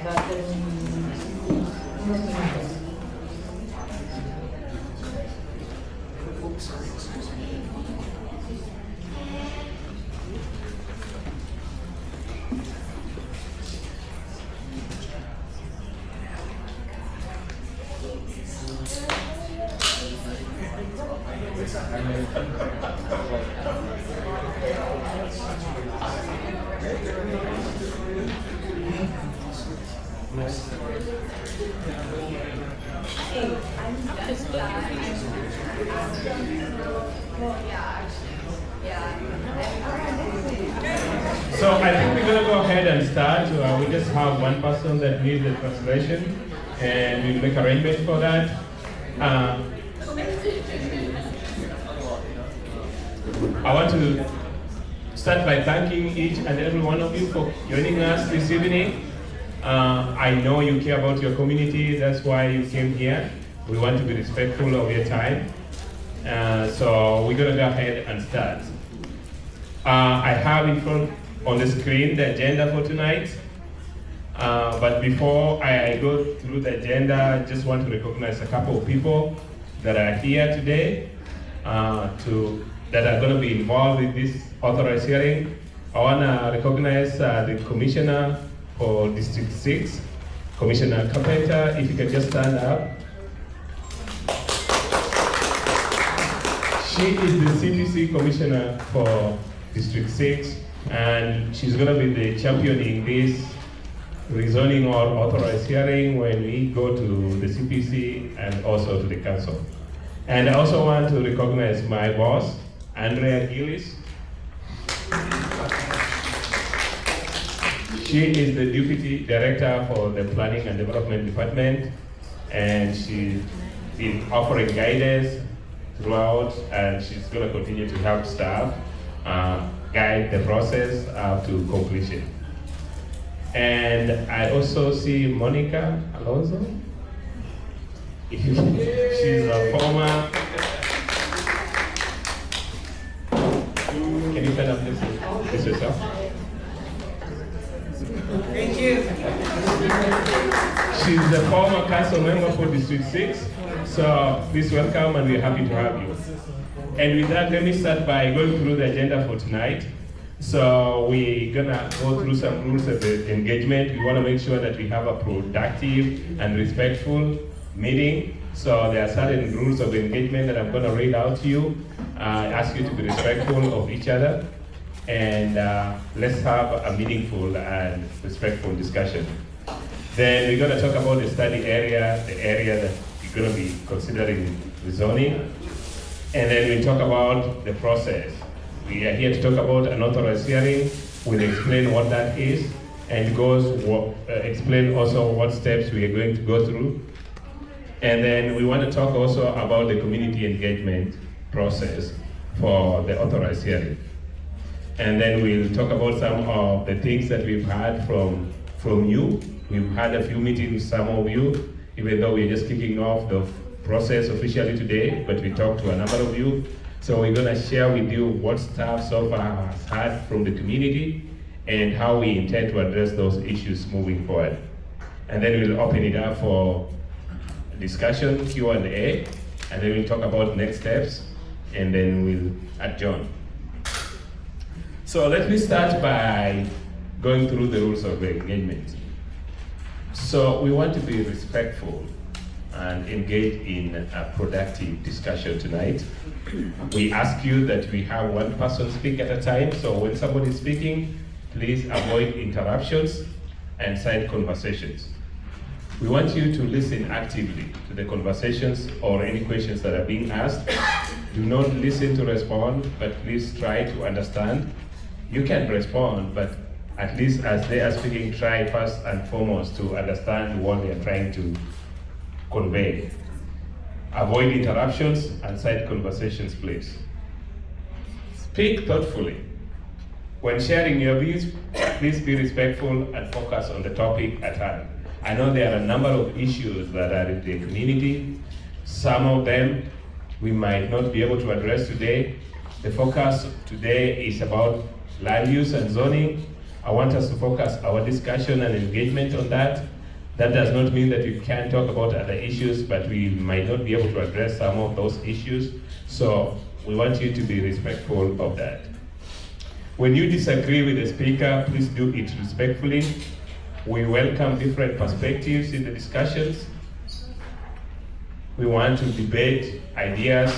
darte unos minutos. So I think we're going to go ahead and start. We just have one person that needs the translation, and we'll make arrangements for that. I want to start by thanking each and every one of you for joining us this evening. I know you care about your community, that's why you came here. We want to be respectful of your time. So we're going to go ahead and start. I have in front on the screen the agenda for tonight. But before I go through the agenda, I just want to recognize a couple of people that are here today that are going to be involved with this authorized hearing. I want to recognize the Commissioner for District 6, Commissioner Carpenter, if you can just stand up. She is the CPC Commissioner for District 6, and she's going to be the championing this rezoning or authorized hearing when we go to the CPC and also to the council. And I also want to recognize my boss, Andrea Gillis. She is the Deputy Director for the Planning and Development Department, and she's been offering guidance throughout, and she's going to continue to help staff guide the process to completion. And I also see Monica Alonso. She's a former. Can you stand up this yourself? Thank you. She's the former council member for District 6. So please welcome, and we're happy to have you. And with that, let me start by going through the agenda for tonight. So we're gonna go through some rules of the engagement. We wanna make sure that we have a productive and respectful meeting. So there are certain rules of engagement that I'm gonna read out to you. I ask you to be respectful of each other. And let's have a meaningful and respectful discussion. Then we're gonna talk about the study area, the area that we're gonna be considering rezoning. And then we talk about the process. We are here to talk about an authorized hearing. We'll explain what that is, and explain also what steps we are going to go through. And then we want to talk also about the community engagement process for the authorized hearing. And then we'll talk about some of the things that we've had from you. We've had a few meetings with some of you, even though we're just kicking off the process officially today, but we talked to a number of you. So we're gonna share with you what staff so far has had from the community and how we intend to address those issues moving forward. And then we'll open it up for discussion, Q&A, and then we'll talk about next steps, and then we'll adjourn. So let me start by going through the rules of engagement. So we want to be respectful and engage in a productive discussion tonight. We ask you that we have one person speak at a time, so when somebody is speaking, please avoid interruptions and side conversations. We want you to listen actively to the conversations or any questions that are being asked. Do not listen to respond, but please try to understand. You can respond, but at least as they are speaking, try first and foremost to understand what they are trying to convey. Avoid interruptions and side conversations, please. Speak thoughtfully. When sharing your views, please be respectful and focus on the topic at hand. I know there are a number of issues that are in the community. Some of them we might not be able to address today. The focus today is about land use and zoning, I want us to focus our discussion and engagement on that. That does not mean that we can't talk about other issues, but we might not be able to address some of those issues. So we want you to be respectful of that. When you disagree with the speaker, please do it respectfully. We welcome different perspectives in the discussions. We want to debate ideas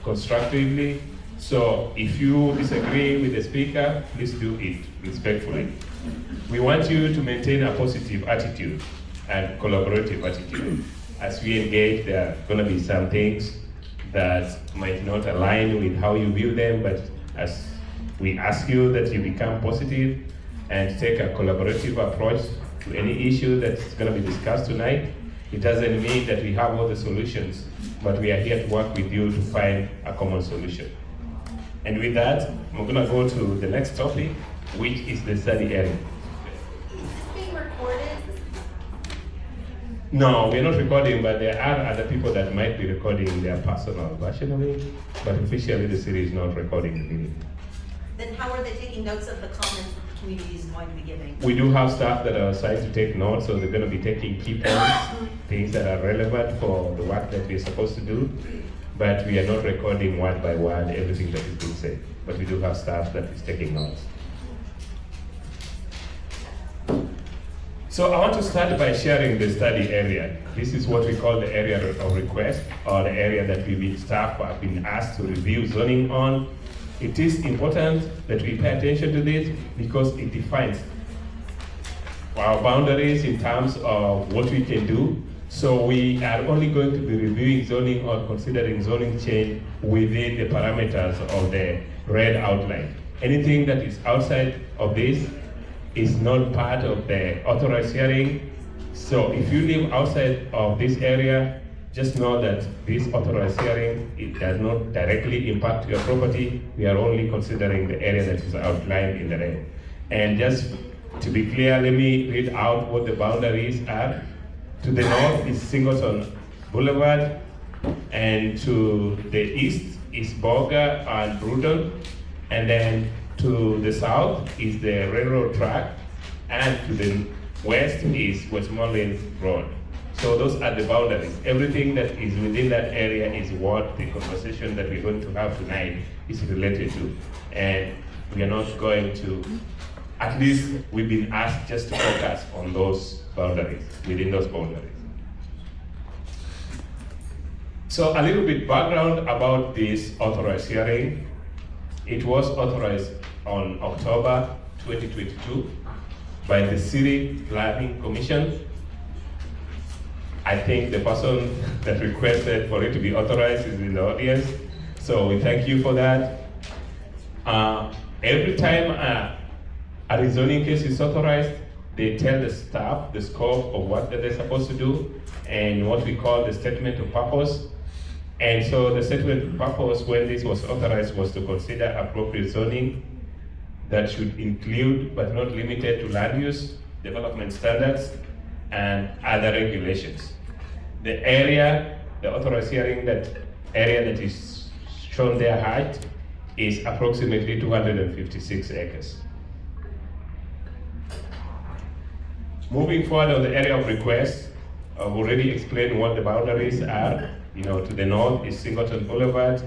constructively. So if you disagree with the speaker, please do it respectfully. We want you to maintain a positive attitude and collaborative attitude. As we engage, there are going to be some things that might not align with how you view them, but as we ask you that you become positive and take a collaborative approach to any issue that's going to be discussed tonight. It doesn't mean that we have all the solutions, but we are here to work with you to find a common solution. And with that, we're going to go to the next topic, which is the study area. Is this being recorded? No, we're not recording, but there are other people that might be recording their personal version of it, but officially the city is not recording the meeting. Then how are they taking notes of the comments that the community is going to be giving? We do have staff that are assigned to take notes, so they're going to be taking key points, things that are relevant for the work that we're supposed to do, but we are not recording word by word everything that is being said, but we do have staff that is taking notes. So I want to start by sharing the study area. This is what we call the area of request, or the area that staff have been asked to review zoning on. It is important that we pay attention to this because it defines our boundaries in terms of what we can do. So we are only going to be reviewing zoning or considering zoning change within the parameters of the red outline. Anything that is outside of this is not part of the authorized hearing. So if you live outside of this area, just know that this authorized hearing, it does not directly impact your property. We are only considering the area that is outlined in the red. And just to be clear, let me read out what the boundaries are. To the north is Singleton Boulevard, and to the east is Borger and Rezoning, and then to the south is the railroad track, and to the west is Westmoreland Road. So those are the boundaries. Everything that is within that area is what the conversation that we're going to have tonight is related to. And we are not going to, at least we've been asked just to focus on those boundaries, within those boundaries. So a little bit background about this authorized hearing. It was authorized on October 2022 by the City Planning Commission. I think the person that requested for it to be authorized is in the audience, so we thank you for that. Every time a rezoning case is authorized, they tell the staff the scope of what that they're supposed to do and what we call the statement of purpose. And so the statement of purpose, when this was authorized, was to consider appropriate zoning that should include but not limited to land use, development standards, and other regulations. The area, the authorized hearing, that area that is shown there height is approximately 256 acres. Moving forward on the area of request, I've already explained what the boundaries are. You know, to the north is Singleton Boulevard,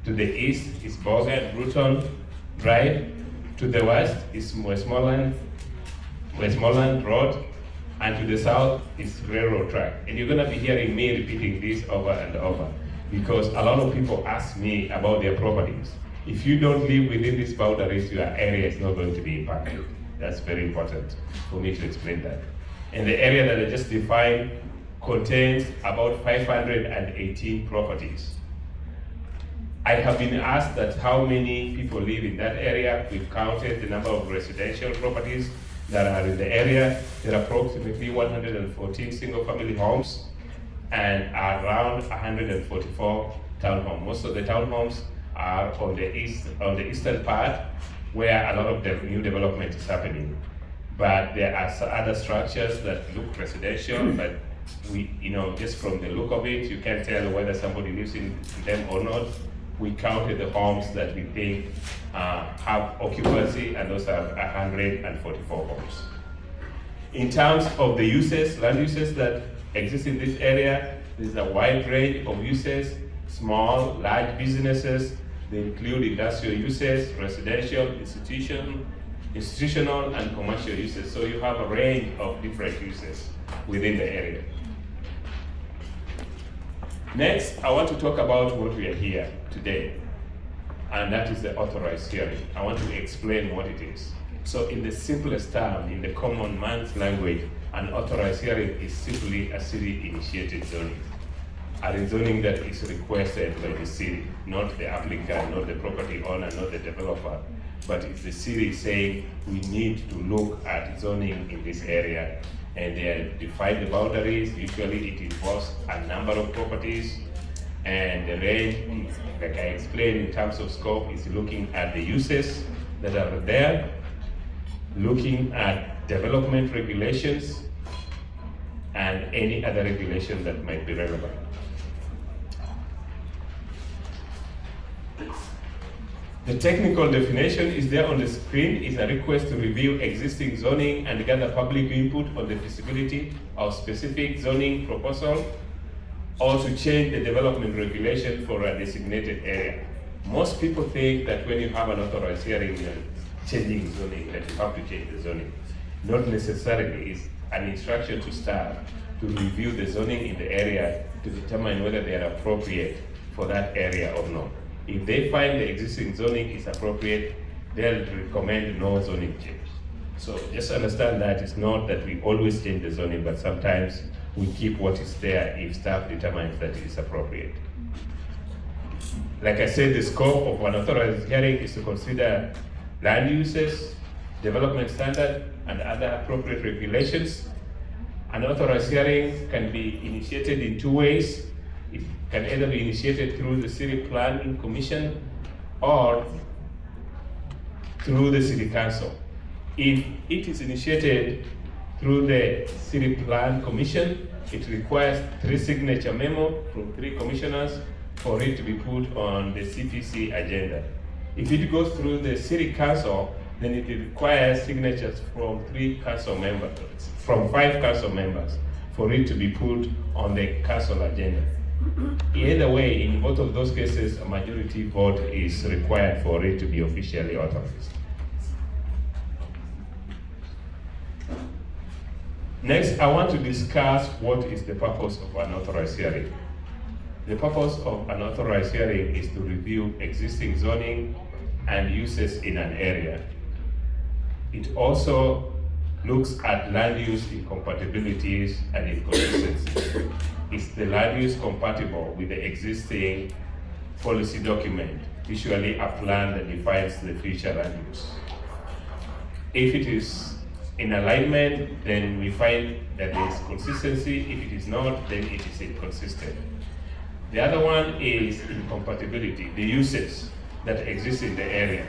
to the east is Borger and Rezoning Drive, to the west is Westmoreland Road, and to the south is railroad track. And you're gonna be hearing me repeating this over and over because a lot of people ask me about their properties. If you don't live within these boundaries, your area is not going to be impacted. That's very important for me to explain that. And the area that I just defined contains about 518 properties. I have been asked that how many people live in that area. We've counted the number of residential properties that are in the area. There are approximately 114 single-family homes and around 144 townhomes. Most of the townhomes are on the eastern part where a lot of the new development is happening. But there are other structures that look residential, but we, just from the look of it, you can't tell whether somebody lives in them or not. we counted the homes that we think have occupancy, and those are 144 homes. In terms of the uses, land uses that exist in this area, there's a wide range of uses, small, large businesses. They include industrial uses, residential, institutional, and commercial uses. So you have a range of different uses within the area. Next, I want to talk about what we are here today, and that is the authorized hearing. I want to explain what it is. So in the simplest term, in the common man's language, an authorized hearing is simply a city-initiated zoning. A rezoning that is requested by the city, not the applicant, not the property owner, not the developer, but it's the city saying we need to look at zoning in this area, and they define the boundaries. Usually it involves a number of properties, and the range, like I explained in terms of scope, is looking at the uses that are there, looking at development regulations, and any other regulation that might be relevant. The technical definition is there on the screen. Is a request to review existing zoning and gather public input on the feasibility of specific zoning proposal, or to change the development regulation for a designated area. Most people think that when you have an authorized hearing, you're changing zoning, that you have to change the zoning. Not necessarily. It's an instruction to staff to review the zoning in the area to determine whether they are appropriate for that area or not. If they find the existing zoning is appropriate, they'll recommend no zoning change. So just understand that it's not that we always change the zoning, but sometimes we keep what is there if staff determines that it is appropriate. Like I said, the scope of an authorized hearing is to consider land uses, development standard, and other appropriate regulations. An authorized hearing can be initiated in two ways. It can either be initiated through the City Planning Commission or through the City Council. If it is initiated through the City Plan Commission, it requires 3 signature memo from 3 commissioners for it to be put on the CPC agenda. If it goes through the City Council, then it requires signatures from 5 council members for it to be put on the council agenda. Either way, in both of those cases, a majority vote is required for it to be officially authorized. Next, I want to discuss what is the purpose of an authorized hearing. The purpose of an authorized hearing is to review existing zoning and uses in an area. It also looks at land use incompatibilities and inconsistencies. Is the land use compatible with the existing policy document, usually a plan that defines the future land use? If it is in alignment, then we find that there is consistency. If it is not, then it is inconsistent. The other one is incompatibility, the uses that exist in the area.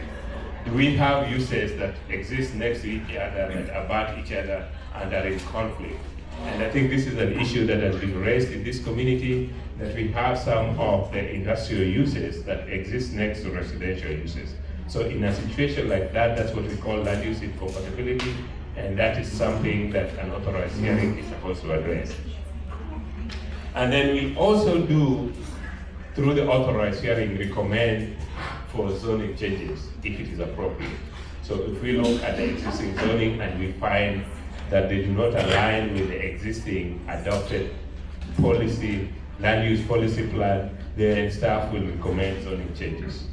Do we have uses that exist next to each other, that abut each other, and are in conflict? And I think this is an issue that has been raised in this community, that we have some of the industrial uses that exist next to residential uses. So in a situation like that, that's what we call land use incompatibility, and that is something that an authorized hearing is supposed to address. And then we also do, through the authorized hearing, recommend for zoning changes if it is appropriate. So if we look at the existing zoning and we find that they do not align with the existing adopted policy, land use policy plan, then staff will recommend zoning changes.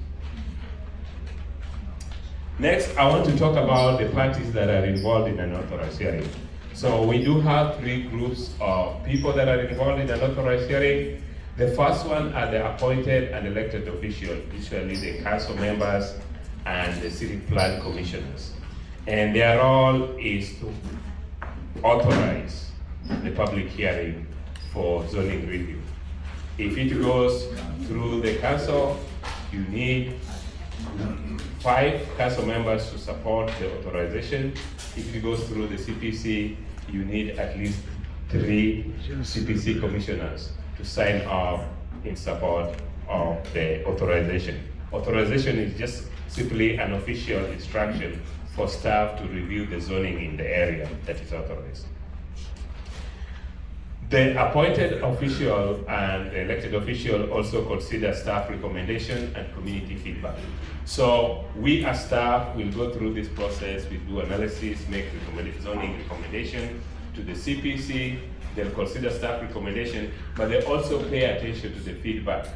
Next, I want to talk about the parties that are involved in an authorized hearing. So we do have 3 groups of people that are involved in an authorized hearing. The first one are the appointed and elected officials, usually the council members and the city plan commissioners. And their role is to authorize the public hearing for zoning review. If it goes through the council, you need 5 council members to support the authorization. If it goes through the CPC, you need at least 3 CPC commissioners to sign off in support of the authorization. Authorization is just simply an official instruction for staff to review the zoning in the area that is authorized. The appointed official and the elected official also consider staff recommendation and community feedback. So we as staff will go through this process, we do analysis, make zoning recommendation to the CPC, they'll consider staff recommendation, but they also pay attention to the feedback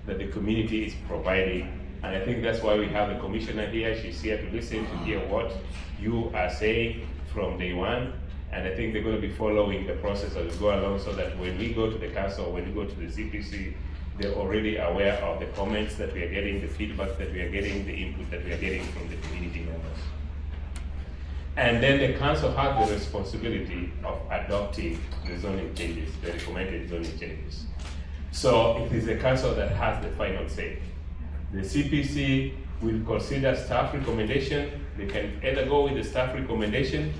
that the community is providing. And I think that's why we have a commissioner here. She's here to listen, to hear what you are saying from day one. And I think they're going to be following the process as we go along, so that when we go to the council, when we go to the CPC, they're already aware of the comments that we are getting, the feedback that we are getting, the input that we are getting from the community members. And then the council has the responsibility of adopting the zoning changes, the recommended zoning changes. So it is the council that has the final say. The CPC will consider staff recommendation. They can either go with the staff recommendation,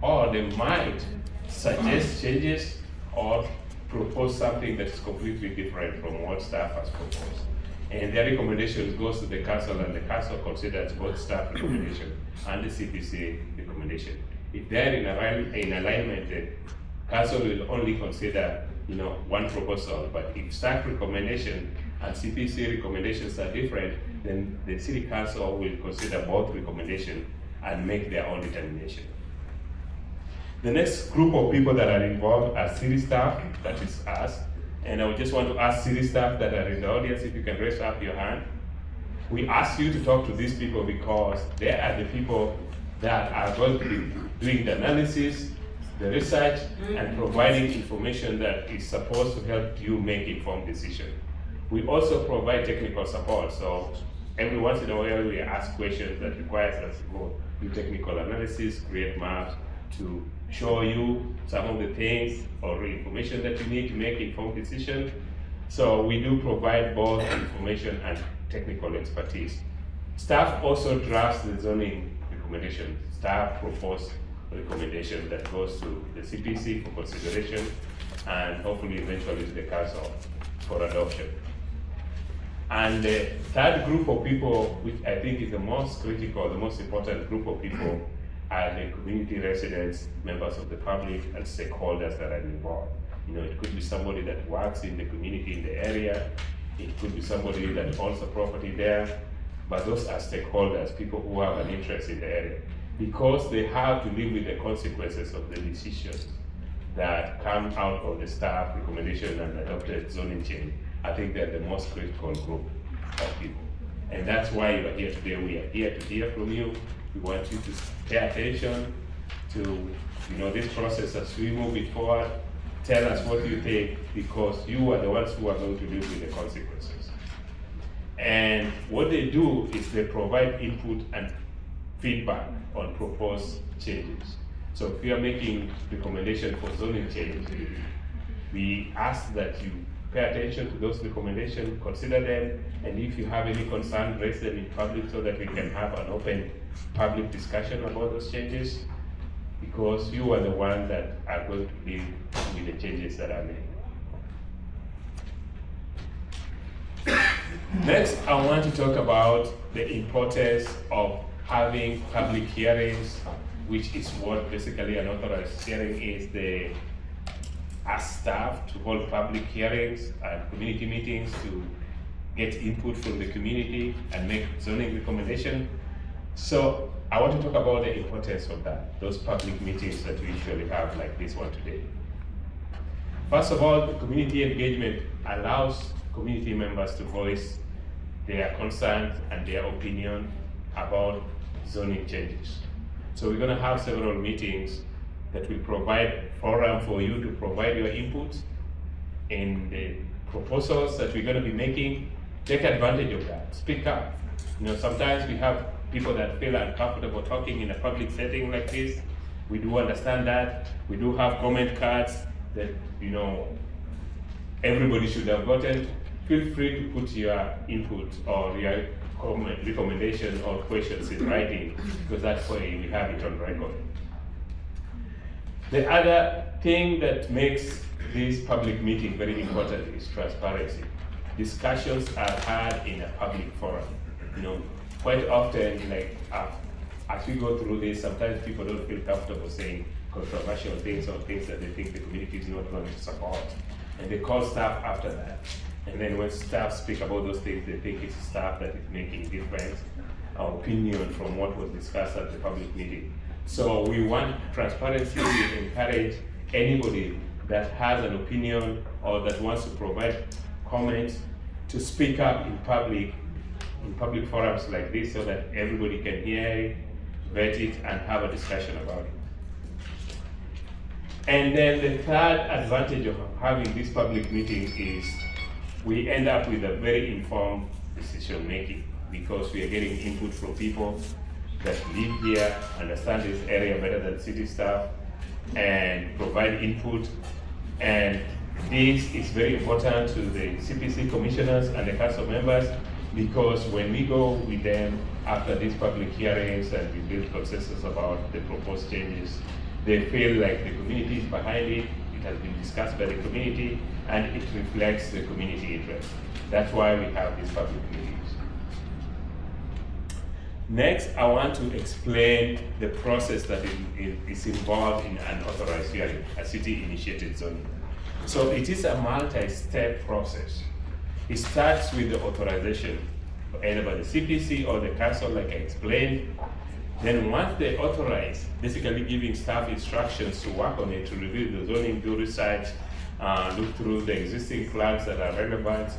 or they might suggest changes or propose something that's completely different from what staff has proposed. And their recommendations goes to the council, and the council considers both staff recommendation and the CPC recommendation. If they're in alignment, the council will only consider one proposal. But if staff recommendation and CPC recommendations are different, then the city council will consider both recommendations and make their own determination. The next group of people that are involved are city staff, that is us. And I would just want to ask city staff that are in the audience if you can raise up your hand. We ask you to talk to these people because they are the people that are going to be doing the analysis, the research, and providing information that is supposed to help you make informed decisions. We also provide technical support, so every once in a while we ask questions that requires us to go do technical analysis, create maps to show you some of the things or information that you need to make informed decisions. So we do provide both information and technical expertise. Staff also drafts the zoning recommendation. Staff propose recommendation that goes to the CPC for consideration and hopefully eventually to the council for adoption. And the third group of people, which I think is the most critical, the most important group of people, are the community residents, members of the public, and stakeholders that are involved. It could be somebody that works in the community in the area. It could be somebody that owns a property there. But those are stakeholders, people who have an interest in the area, because they have to live with the consequences of the decisions that come out of the staff recommendation and adopted zoning change. I think they're the most critical group of people. And that's why you are here today. We are here to hear from you. We want you to pay attention to this process as we move it forward. Tell us what you think, because you are the ones who are going to live with the consequences. And what they do is they provide input and feedback on proposed changes. So if you are making recommendation for zoning change, we ask that you pay attention to those recommendations, consider them, and if you have any concern, raise them in public so that we can have an open public discussion about those changes, because you are the ones that are going to deal with the changes that are made. Next, I want to talk about the importance of having public hearings, which is what basically an authorized hearing is. Ask staff to hold public hearings and community meetings to get input from the community and make zoning recommendation. So I want to talk about the importance of that, those public meetings that we usually have like this one today. First of all, the community engagement allows community members to voice their concerns and their opinion about zoning changes. So we're going to have several meetings that will provide forum for you to provide your input in the proposals that we're going to be making. Take advantage of that. Speak up. Sometimes we have people that feel uncomfortable talking in a public setting like this. We do understand that. We do have comment cards that everybody should have gotten. Feel free to put your input or your comment, recommendation or questions in writing, because that's why we have it on record. The other thing that makes this public meeting very important is transparency. discussions are had in a public forum. Quite often, as we go through this, sometimes people don't feel comfortable saying controversial things or things that they think the community is not going to support. And they call staff after that. And then when staff speak about those things, they think it's staff that is making different opinion from what was discussed at the public meeting. So we want transparency. We encourage anybody that has an opinion or that wants to provide comments to speak up in public forums like this so that everybody can hear it, vet it, and have a discussion about it. And then the third advantage of having this public meeting is we end up with a very informed decision making because we are getting input from people that live here, understand this area better than city staff, and provide input. And this is very important to the CPC commissioners and the council members because when we go with them after these public hearings and we build consensus about the proposed changes, they feel like the community is behind it, it has been discussed by the community, and it reflects the community interest. That's why we have these public meetings. Next, I want to explain the process that is involved in an authorized hearing, a city-initiated zoning. So it is a multi-step process. It starts with the authorization, either by the CPC or the council, like I explained. Then once they authorize, basically giving staff instructions to work on it, to review the zoning, do research, look through the existing plans that are relevant,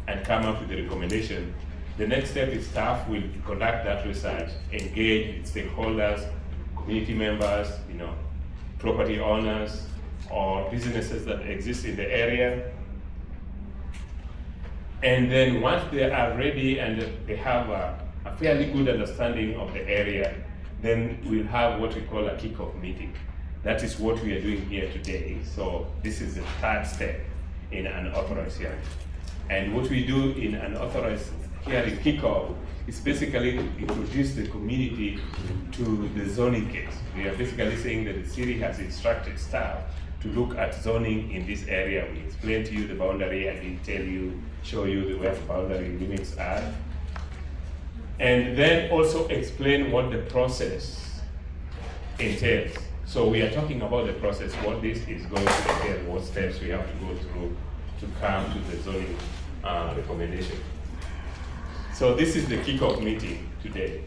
and come up with the recommendation. The next step is staff will conduct that research, engage with stakeholders, community members, property owners, or businesses that exist in the area. And then once they are ready and they have a fairly good understanding of the area, then we'll have what we call a kickoff meeting. That is what we are doing here today. So this is the third step in an authorized hearing. And what we do in an authorized hearing kickoff is basically to introduce the community to the zoning case. We are basically saying that the city has instructed staff to look at zoning in this area. We explain to you the boundary, I did tell you, show you where the boundary limits are. And then also explain what the process entails. So we are talking about the process, what this is going to entail, what steps we have to go through to come to the zoning recommendation. So this is the kickoff meeting today.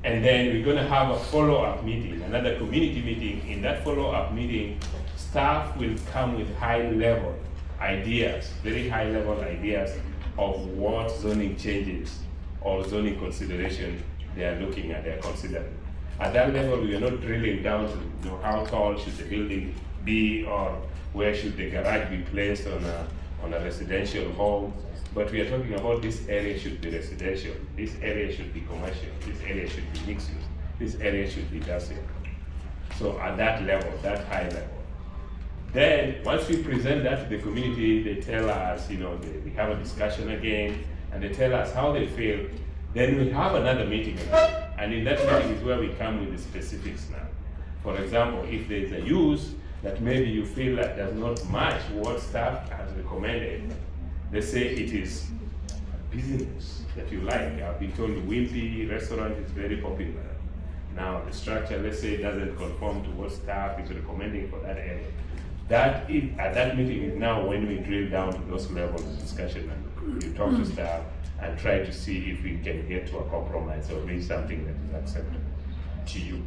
And then we're going to have a follow-up meeting, another community meeting. In that follow-up meeting, staff will come with high-level ideas, very high-level ideas of what zoning changes or zoning consideration they are looking at, they are considering. At that level, we are not drilling down to how tall should the building be or where should the garage be placed on a residential home. But we are talking about this area should be residential, this area should be commercial, this area should be mixed use, this area should be industrial. So at that level, that high level. Then once we present that to the community, they tell us, we have a discussion again, and they tell us how they feel. Then we have another meeting again. And in that meeting is where we come with the specifics now. For example, if there's a use that maybe you feel that does not match what staff has recommended, let's say it is a business that you like. I've been told the Wimpy restaurant is very popular. Now the structure, let's say, doesn't conform to what staff is recommending for that area. At that meeting is now when we drill down to those levels of discussion and you talk to staff and try to see if we can get to a compromise or reach something that is acceptable to you.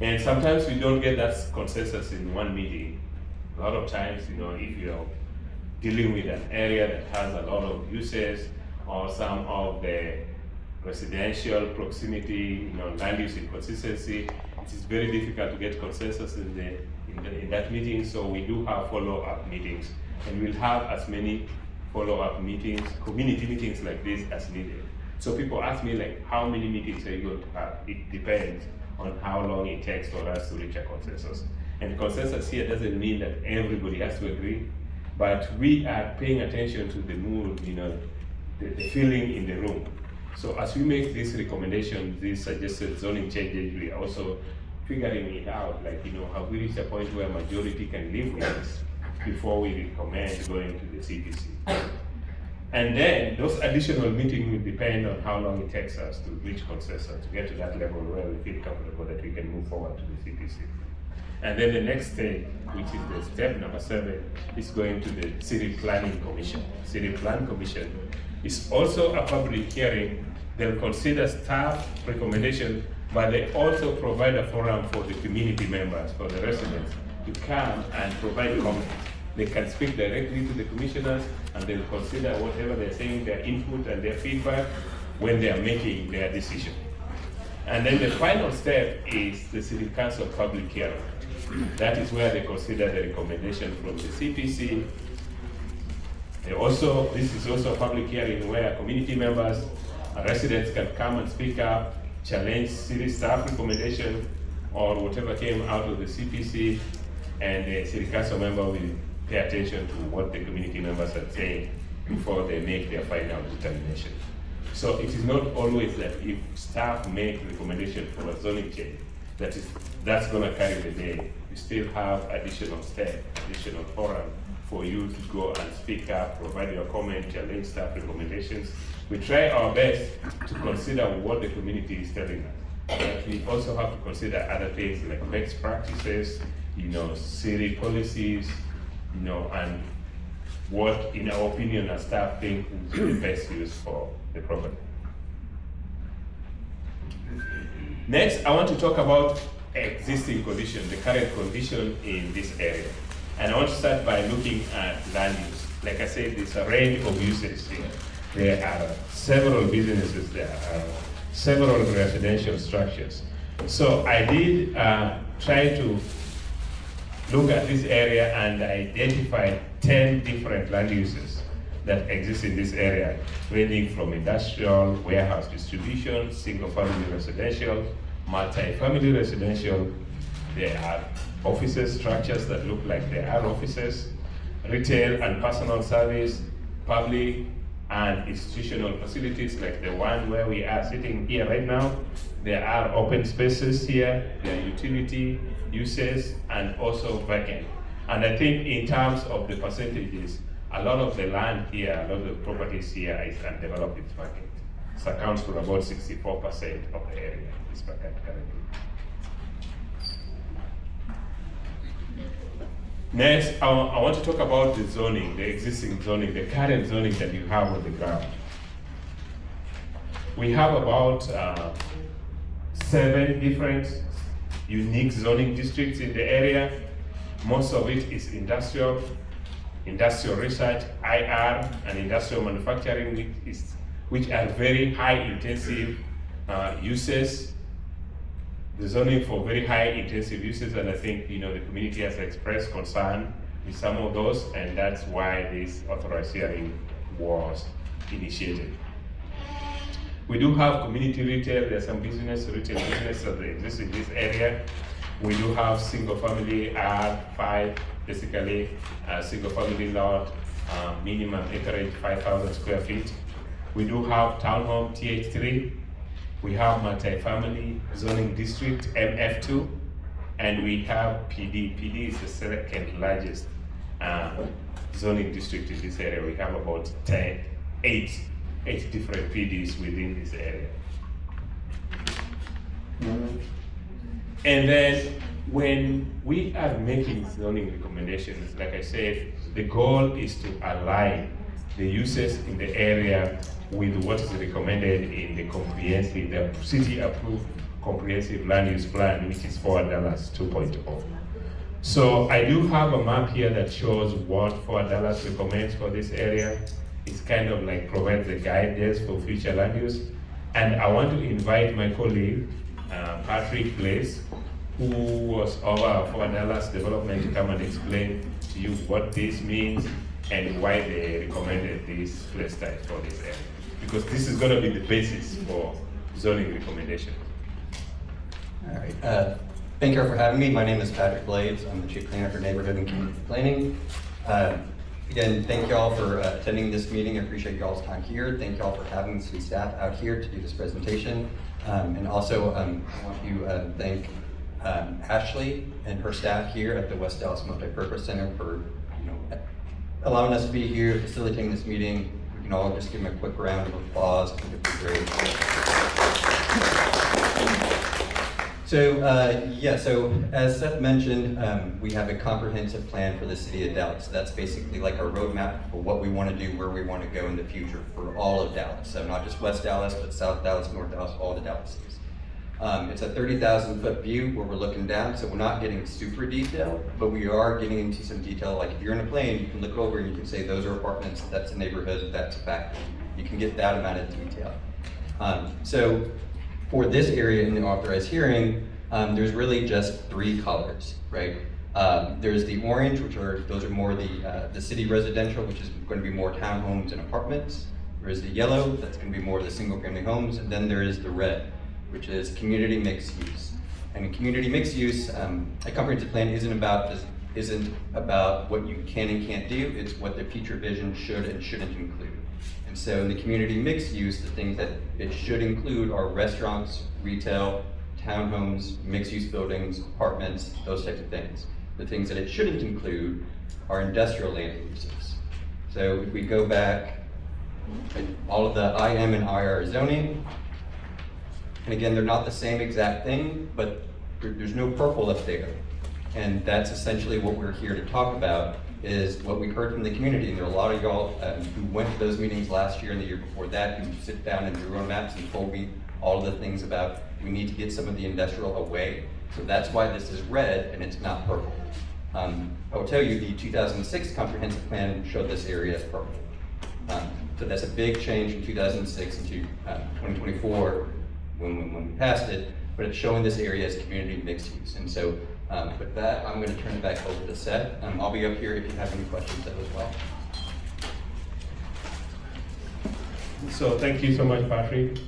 And sometimes we don't get that consensus in one meeting. A lot of times, if you're dealing with an area that has a lot of uses or some of the residential proximity, land use inconsistency, it is very difficult to get consensus in that meeting. So we do have follow-up meetings, and we'll have as many follow-up meetings, community meetings like this as needed. So people ask me, how many meetings are you going to have? It depends on how long it takes for us to reach a consensus. And consensus here doesn't mean that everybody has to agree, but we are paying attention to the mood, the feeling in the room. So as we make these recommendations, these suggested zoning changes, we are also figuring it out, have we reached a point where majority can live with this before we recommend going to the CPC. And then those additional meetings will depend on how long it takes us to reach consensus, to get to that level where we feel comfortable that we can move forward to the CPC. And then the next stage, which is the step number 7, is going to the City Planning Commission. City Plan Commission is also a public hearing. They'll consider staff recommendation, but they also provide a forum for the community members, for the residents, to come and provide comments. They can speak directly to the commissioners, and they'll consider whatever they're saying, their input and their feedback when they are making their decision. And then the final step is the City Council public hearing. That is where they consider the recommendation from the CPC. This is also a public hearing where community members and residents can come and speak up, challenge city staff recommendation, or whatever came out of the CPC, and the City Council member will pay attention to what the community members are saying before they make their final determination. So it is not always that if staff make recommendation for a zoning change, that's going to carry the day. You still have additional step, additional forum for you to go and speak up, provide your comment, challenge staff recommendations. We try our best to consider what the community is telling us. But we also have to consider other things like best practices, city policies, and what, in our opinion, our staff think would be the best use for the property. Next, I want to talk about existing condition, the current condition in this area. And I want to start by looking at land use. Like I said, there's a range of uses here. There are several businesses, there are several residential structures. So I did try to look at this area and identify 10 different land uses that exist in this area, ranging from industrial, warehouse distribution, single-family residential, multi-family residential. There are offices, structures that look like they are offices, retail and personal service, public and institutional facilities like the one where we are sitting here right now. There are open spaces here, there are utility uses, and also vacant. And I think in terms of the percentages, a lot of the land here, a lot of the properties here is undeveloped, it's vacant. It accounts for about 64% of the area is vacant currently. Next, I want to talk about the zoning, the existing zoning, the current zoning that you have on the ground. We have about 7 different unique zoning districts in the area. Most of it is industrial research, IR, and industrial manufacturing, which are very high intensive uses. The zoning for very high intensive uses, and I think the community has expressed concern with some of those, and that's why this authorized hearing was initiated. We do have community retail. There's some retail business that exists in this area. We do have single-family R5, basically a single-family lot, minimum acreage 5,000 square feet. We do have townhome TH3. We have multi-family zoning district MF2, and we have PD. PD is the second largest zoning district in this area. We have about 8 different PDs within this area. And then when we are making zoning recommendations, like I said, the goal is to align the uses in the area with what is recommended in the city-approved comprehensive land use plan, which is Forward Dallas 2.0. So I do have a map here that shows what Forward Dallas recommends for this area. It's kind of like provides the guidance for future land use. And I want to invite my colleague, Patrick Blaze, who was over Forward Dallas development, to come and explain to you what this means and why they recommended this place type for this area. Because this is going to be the basis for zoning recommendation. All right. Thank you all for having me. My name is Patrick Blades. I'm the Chief Planner for Neighborhood and Community Planning. Again, thank you all for attending this meeting. I appreciate y'all's time here. Thank you all for having city staff out here to do this presentation. And also, I want to thank Ashley and her staff here at the West Dallas Multipurpose Center for allowing us to be here, facilitating this meeting. can all just give him a quick round of applause. I think it'd be great. So as Seth mentioned, we have a comprehensive plan for the city of Dallas. So that's basically like our roadmap for what we want to do, where we want to go in the future for all of Dallas. So not just West Dallas, but South Dallas, North Dallas, all the Dallases. It's a 30,000 foot view where we're looking down, so we're not getting super detailed, but we are getting into some detail. Like if you're in a plane, you can look over and you can say those are apartments, that's a neighborhood, that's a factory. You can get that amount of detail. So for this area in the authorized hearing, there's really just 3 colors, right? There's the orange, those are more the city residential, which is going to be more townhomes and apartments. There's the yellow, that's going to be more of the single family homes, and then there is the red, which is community mixed use. And in community mixed use, a comprehensive plan isn't about what you can and can't do, it's what the future vision should and shouldn't include. And so in the community mixed use, the things that it should include are restaurants, retail, townhomes, mixed use buildings, apartments, those types of things. The things that it shouldn't include are industrial land uses. So if we go back, all of the IM and IR zoning, and again, they're not the same exact thing, but there's no purple up there. And that's essentially what we're here to talk about, is what we heard from the community. And there are a lot of y'all who went to those meetings last year and the year before that, who sit down and drew on maps and told me all of the things about we need to get some of the industrial away. So that's why this is red and it's not purple. I will tell you, the 2006 comprehensive plan showed this area as purple. So that's a big change from 2006 into 2024 when we passed it, but it's showing this area as community mixed use. And so with that, I'm going to turn it back over to Seth. I'll be up here if you have any questions as well. So thank you so much, Patrick.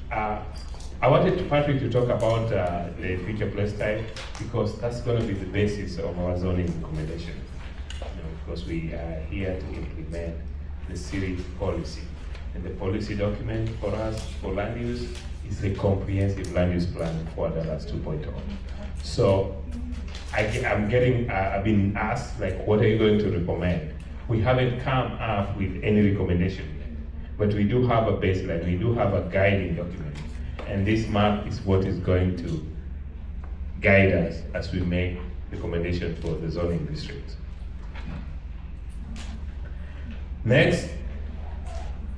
I wanted Patrick to talk about the future place type, because that's going to be the basis of our zoning recommendation. Because we are here to implement the city policy. And the policy document for us for land use is a comprehensive land use plan for Dallas 2.0. So I've been asked, like, what are you going to recommend? We haven't come up with any recommendation yet, but we do have a baseline, we do have a guiding document. And this map is what is going to guide us as we make recommendations for the zoning districts. Next,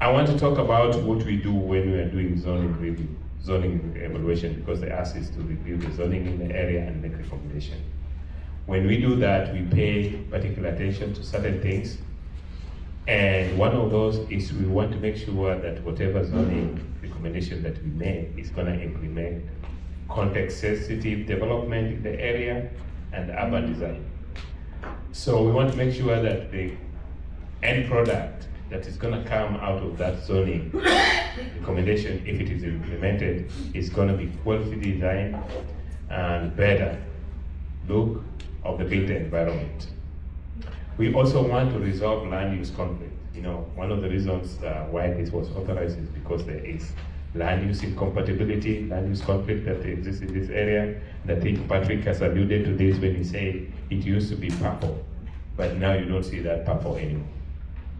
I want to talk about what we do when we are doing zoning review, zoning evaluation, because they ask us to review the zoning in the area and make recommendation. When we do that, we pay particular attention to certain things. And one of those is we want to make sure that whatever zoning recommendation that we make is going to implement context-sensitive development in the area and urban design. So we want to make sure that the end product that is going to come out of that zoning recommendation, if it is implemented, is going to be quality design and better look of the built environment. We also want to resolve land use conflict. One of the reasons why this was authorized is because there is land use incompatibility, land use conflict that exists in this area. And I think Patrick has alluded to this when he said it used to be purple, but now you don't see that purple anymore.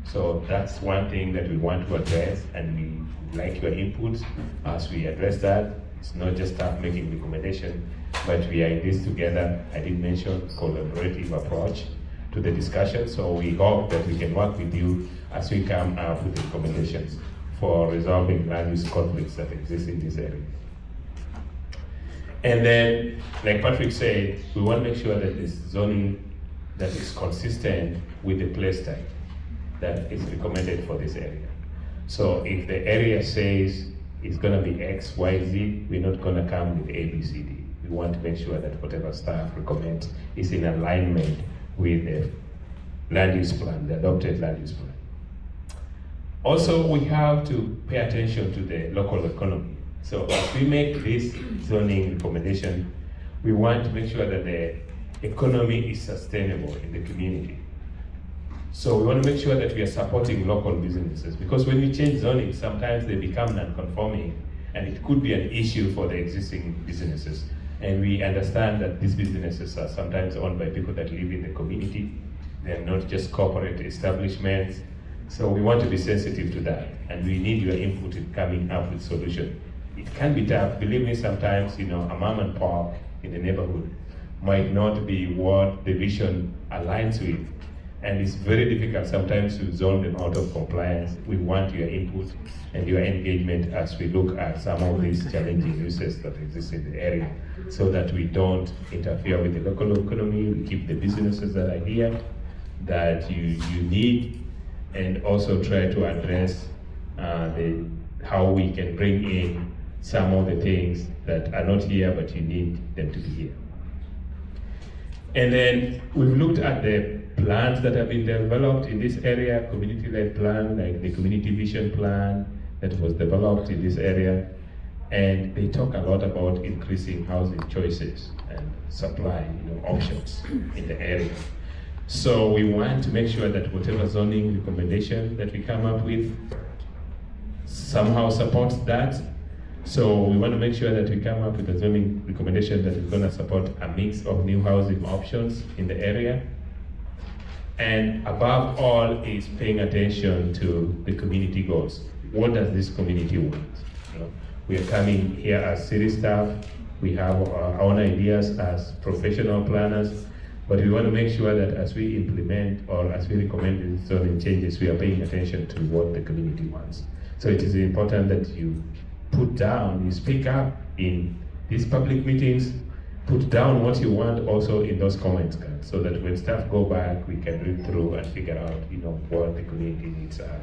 So that's one thing that we want to address, and we like your inputs as we address that. It's not just staff making recommendation, but we are in this together. I did mention collaborative approach to the discussion, so we hope that we can work with you as we come up with recommendations for resolving land use conflicts that exist in this area. And then, like Patrick said, we want to make sure that this zoning that is consistent with the place type that is recommended for this area. So if the area says it's going to be X, Y, Z, we're not going to come with A, B, C, D. We want to make sure that whatever staff recommends is in alignment with the land use plan, the adopted land use plan. Also, we have to pay attention to the local economy. So as we make this zoning recommendation, we want to make sure that the economy is sustainable in the community. So we want to make sure that we are supporting local businesses, because when we change zoning, sometimes they become non-conforming, and it could be an issue for the existing businesses. And we understand that these businesses are sometimes owned by people that live in the community. They're not just corporate establishments. So we want to be sensitive to that, and we need your input in coming up with solution. It can be tough, believe me, sometimes, a mom and pop in the neighborhood might not be what the vision aligns with. And it's very difficult sometimes to zone them out of compliance. We want your input and your engagement as we look at some of these challenging uses that exist in the area, so that we don't interfere with the local economy, we keep the businesses that are here that you need, and also try to address how we can bring in some of the things that are not here but you need them to be here. And then we've looked at the plans that have been developed in this area, community-led plan, like the community vision plan that was developed in this area. And they talk a lot about increasing housing choices and supply options in the area. So we want to make sure that whatever zoning recommendation that we come up with somehow supports that. So we want to make sure that we come up with a zoning recommendation that is going to support a mix of new housing options in the area. And above all is paying attention to the community goals. What does this community want? We are coming here as city staff. We have our own ideas as professional planners, but we want to make sure that as we implement or as we recommend these zoning changes, we are paying attention to what the community wants. So it is important that you put down, you speak up in these public meetings, put down what you want also in those comments cards, so that when staff go back, we can read through and figure out, what the community needs are.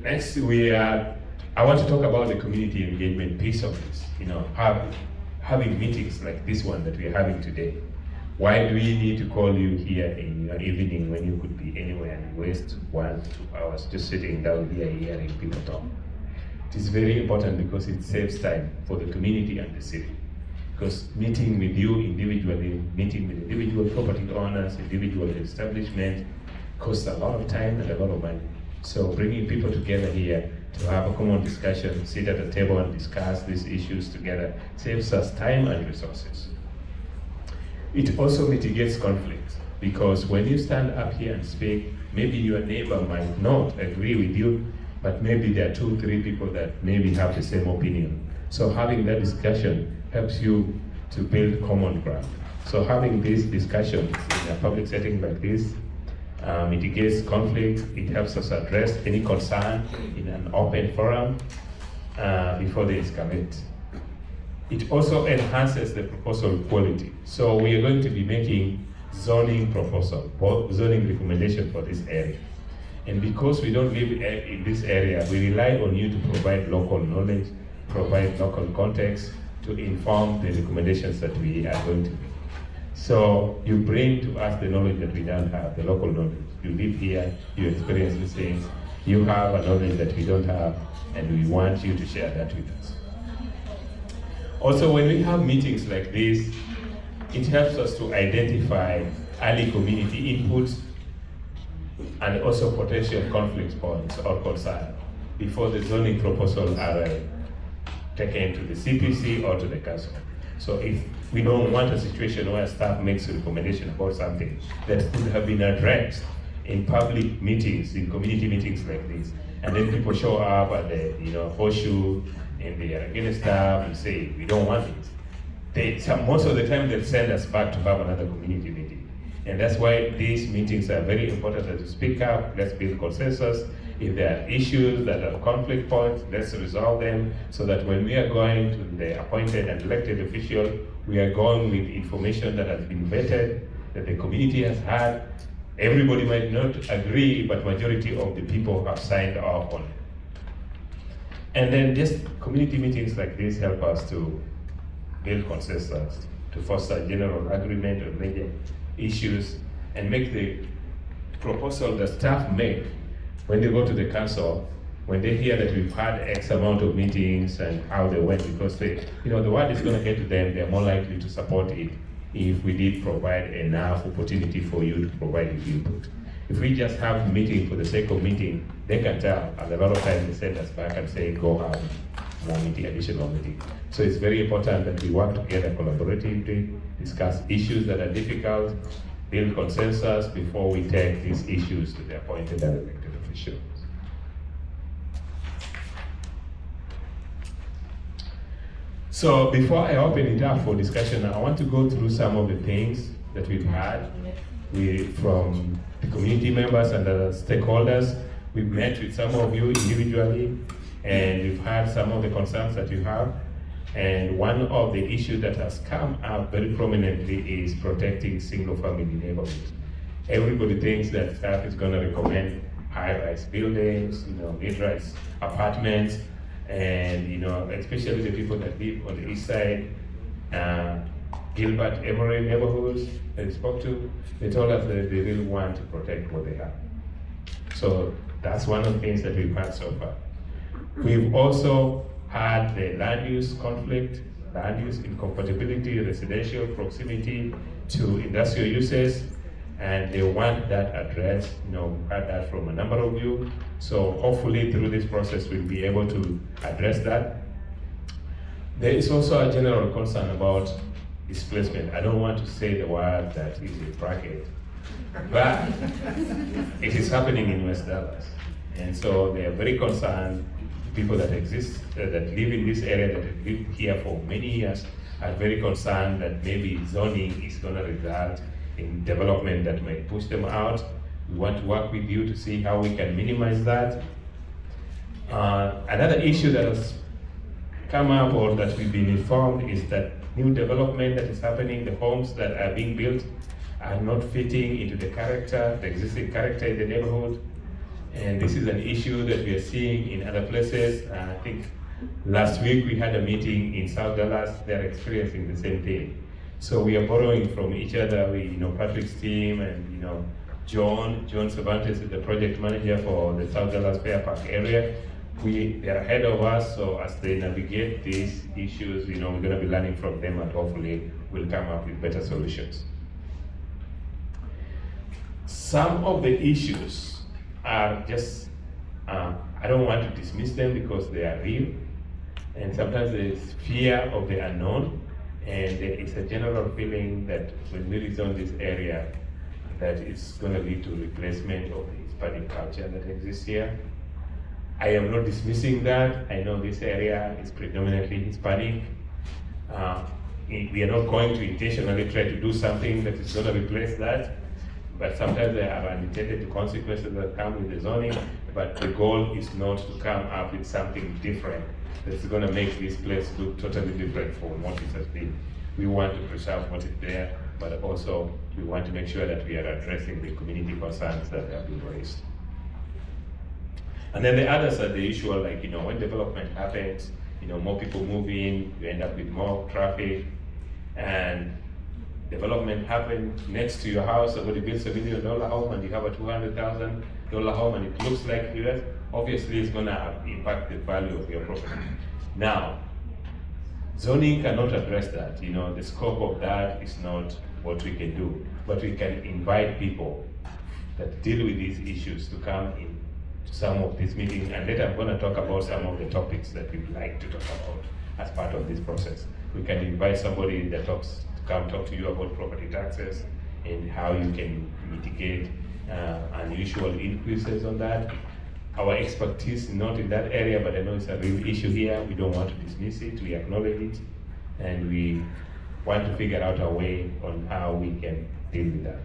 Next, I want to talk about the community engagement piece of this. Having meetings like this one that we're having today. Why do we need to call you here in your evening when you could be anywhere and waste 1 to 2 hours just sitting down here hearing people talk? It is very important because it saves time for the community and the city. Because meeting with you individually, meeting with individual property owners, individual establishments, costs a lot of time and a lot of money. So bringing people together here to have a common discussion, sit at a table and discuss these issues together, saves us time and resources. It also mitigates conflict, because when you stand up here and speak, maybe your neighbor might not agree with you, but maybe there are 2, 3 people that maybe have the same opinion. So having that discussion helps you to build common ground. So having these discussions in a public setting like this mitigates conflict. It helps us address any concern in an open forum before they escalate. It also enhances the proposal quality. So we are going to be making zoning proposal, zoning recommendation for this area. And because we don't live in this area, we rely on you to provide local knowledge, provide local context to inform the recommendations that we are going to make. So you bring to us the knowledge that we don't have, the local knowledge. You live here, you experience these things, you have a knowledge that we don't have, and we want you to share that with us. Also, when we have meetings like this, it helps us to identify early community inputs and also potential conflict points or concerns before the zoning proposal are taken to the CPC or to the council. So if we don't want a situation where staff makes a recommendation about something that could have been addressed in public meetings, in community meetings like this, and then people show up at the horseshoe and they are against staff and say, we don't want it. Most of the time they'll send us back to have another community meeting. And that's why these meetings are very important, to speak up, let's build consensus. If there are issues that are conflict points, let's resolve them, so that when we are going to the appointed and elected official, we are going with information that has been vetted, that the community has had. Everybody might not agree, but majority of the people have signed off on it. And then just community meetings like this help us to build consensus, to foster general agreement on major issues, and make the proposal that staff make when they go to the council, when they hear that we've had X amount of meetings and how they went, because the word is going to get to them, they're more likely to support it if we did provide enough opportunity for you to provide input. If we just have a meeting for the sake of meeting, they can tell, and a lot of times they send us back and say, go have more meeting, additional meeting. So it's very important that we work together collaboratively, discuss issues that are difficult, build consensus before we take these issues to the appointed and elected officials. So before I open it up for discussion, I want to go through some of the things that we've had from the community members and the stakeholders. We've met with some of you individually, and we've heard some of the concerns that you have. And one of the issues that has come up very prominently is protecting single-family neighborhoods. Everybody thinks that staff is going to recommend high-rise buildings, mid-rise apartments, and especially the people that live on the east side, Gilbert, Emory neighborhoods that I spoke to, they told us that they really want to protect what they have. So that's one of the things that we've had so far. We've also had the land use conflict, land use incompatibility, residential proximity to industrial uses, and they want that addressed. We've had that from a number of you. So hopefully through this process, we'll be able to address that. There is also a general concern about displacement. I don't want to say the word that is in bracket, but it is happening in West Dallas. And so they are very concerned. People that exist, that live in this area, that have lived here for many years, are very concerned that maybe zoning is going to result in development that may push them out. We want to work with you to see how we can minimize that. Another issue that has come up, or that we've been informed, is that new development that is happening, the homes that are being built are not fitting into the existing character in the neighborhood. And this is an issue that we are seeing in other places. I think last week we had a meeting in South Dallas. They're experiencing the same thing. So we are borrowing from each other. Patrick's team and John Cervantes is the project manager for the South Dallas Fair Park area. They're ahead of us, so as they navigate these issues, we're going to be learning from them, and hopefully we'll come up with better solutions. Some of the issues are just, I don't want to dismiss them because they are real, and sometimes there is fear of the unknown, and there is a general feeling that when we rezone this area, that it's going to lead to replacement of the Hispanic culture that exists here. I am not dismissing that. I know this area is predominantly Hispanic. We are not going to intentionally try to do something that is going to replace that, but sometimes there are unintended consequences that come with the zoning, but the goal is not to come up with something different that's going to make this place look totally different from what it has been. We want to preserve what is there, but also we want to make sure that we are addressing the community concerns that have been raised. And then the others are the usual, like, when development happens, more people move in, you end up with more traffic, and development happens next to your house. Somebody builds $1 million home and you have a $200,000 home and it looks like yours. Obviously, it's going to impact the value of your property. Now, zoning cannot address that. The scope of that is not what we can do, but we can invite people that deal with these issues to come in to some of these meetings, and later I'm going to talk about some of the topics that we'd like to talk about as part of this process. We can invite somebody that to come talk to you about property taxes and how you can mitigate unusual increases on that. Our expertise is not in that area, but I know it's a real issue here. We don't want to dismiss it, we acknowledge it, and we want to figure out a way on how we can deal with that.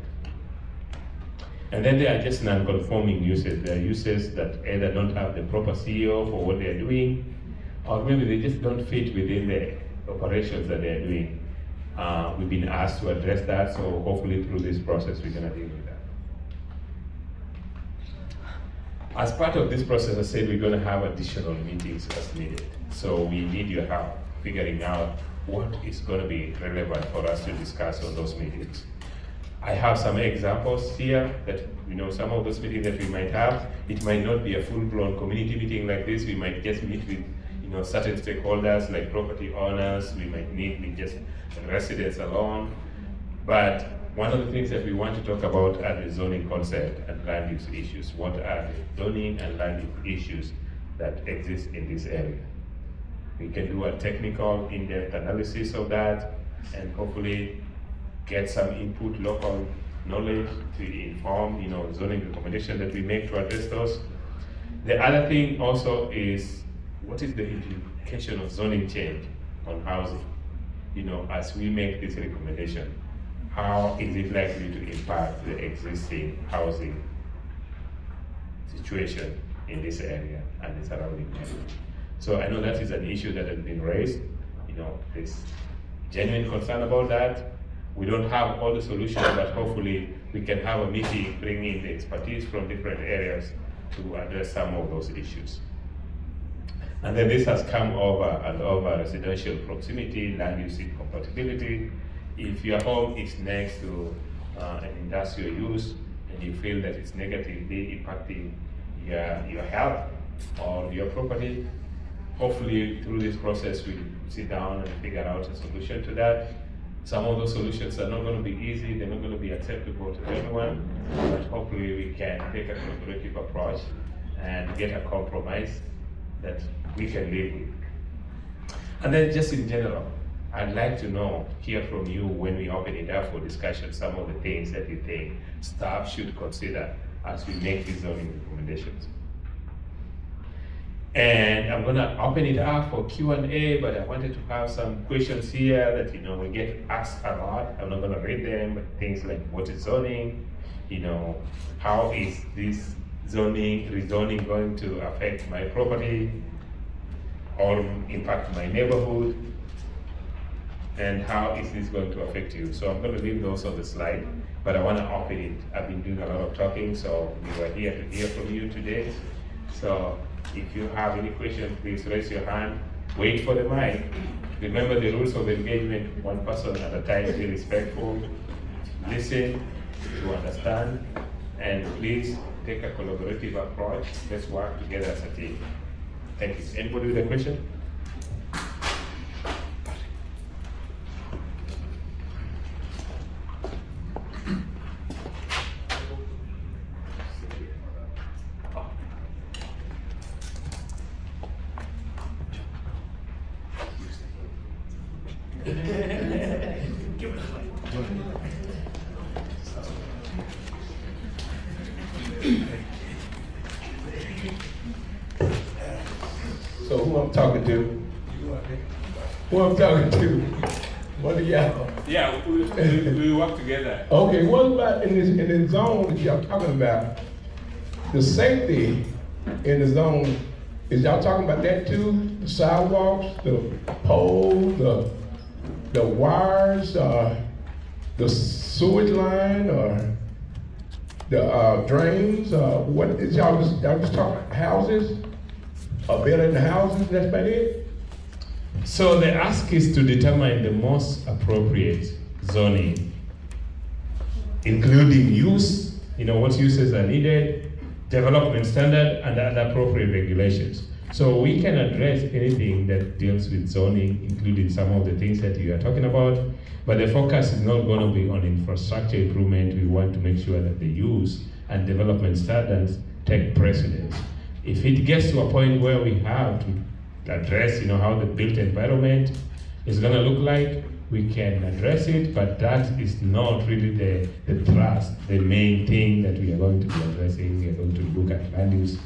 And then there are just non-conforming uses. There are uses that either don't have the proper CEO for what they're doing, or maybe they just don't fit within the operations that they're doing. We've been asked to address that, so hopefully through this process we're going to deal with that. As part of this process, I said we're going to have additional meetings as needed. So we need your help figuring out what is going to be relevant for us to discuss on those meetings. I have some examples here that, some of those meetings that we might have, it might not be a full-blown community meeting like this. We might just meet with, certain stakeholders like property owners. We might meet with just residents alone. But one of the things that we want to talk about are the zoning concept and land use issues. What are the zoning and land use issues that exist in this area? We can do a technical, in-depth analysis of that, and hopefully get some input, local knowledge to inform, zoning recommendations that we make to address those. The other thing also is, what is the implication of zoning change on housing? As we make this recommendation, how is it likely to impact the existing housing situation in this area and the surrounding area? So I know that is an issue that has been raised. There's genuine concern about that. We don't have all the solutions, but hopefully we can have a meeting, bring in the expertise from different areas to address some of those issues. And then this has come over residential proximity, land use incompatibility. If your home is next to an industrial use and you feel that it's negatively impacting your health or your property, hopefully through this process we sit down and figure out a solution to that. Some of those solutions are not going to be easy, they're not going to be acceptable to everyone, but hopefully we can take a collaborative approach and get a compromise that we can live with. And then just in general, I'd like to hear from you when we open it up for discussion, some of the things that you think staff should consider as we make these zoning recommendations. And I'm gonna open it up for Q&A, but I wanted to have some questions here that we get asked a lot. I'm not gonna read them, but things like what is zoning? How is this rezoning going to affect my property or impact my neighborhood? And how is this going to affect you? So I'm gonna leave those on the slide, but I wanna open it. I've been doing a lot of talking, so we were here to hear from you today. So if you have any questions, please raise your hand. Wait for the mic. Remember the rules of engagement, one person at a time, be respectful, listen to understand, and please take a collaborative approach. Let's work together as a team. Thank you. Anybody with a question? So who I'm talking to? Who I'm talking to? What are y'all? Yeah, we work together. Okay, what about in the zone that y'all talking about? The safety in the zone, is y'all talking about that too? The sidewalks, the poles, the wires, the sewage line, or the drains? What is y'all just talking houses? Building the houses, that's about it? So the ask is to determine the most appropriate zoning, including use, what uses are needed, development standard, and other appropriate regulations. So we can address anything that deals with zoning, including some of the things that you are talking about, but the focus is not going to be on infrastructure improvement. We want to make sure that the use and development standards take precedence. If it gets to a point where we have to address, how the built environment is going to look like, we can address it, but that is not really the thrust, the main thing that we are going to be addressing. We are going to look at land use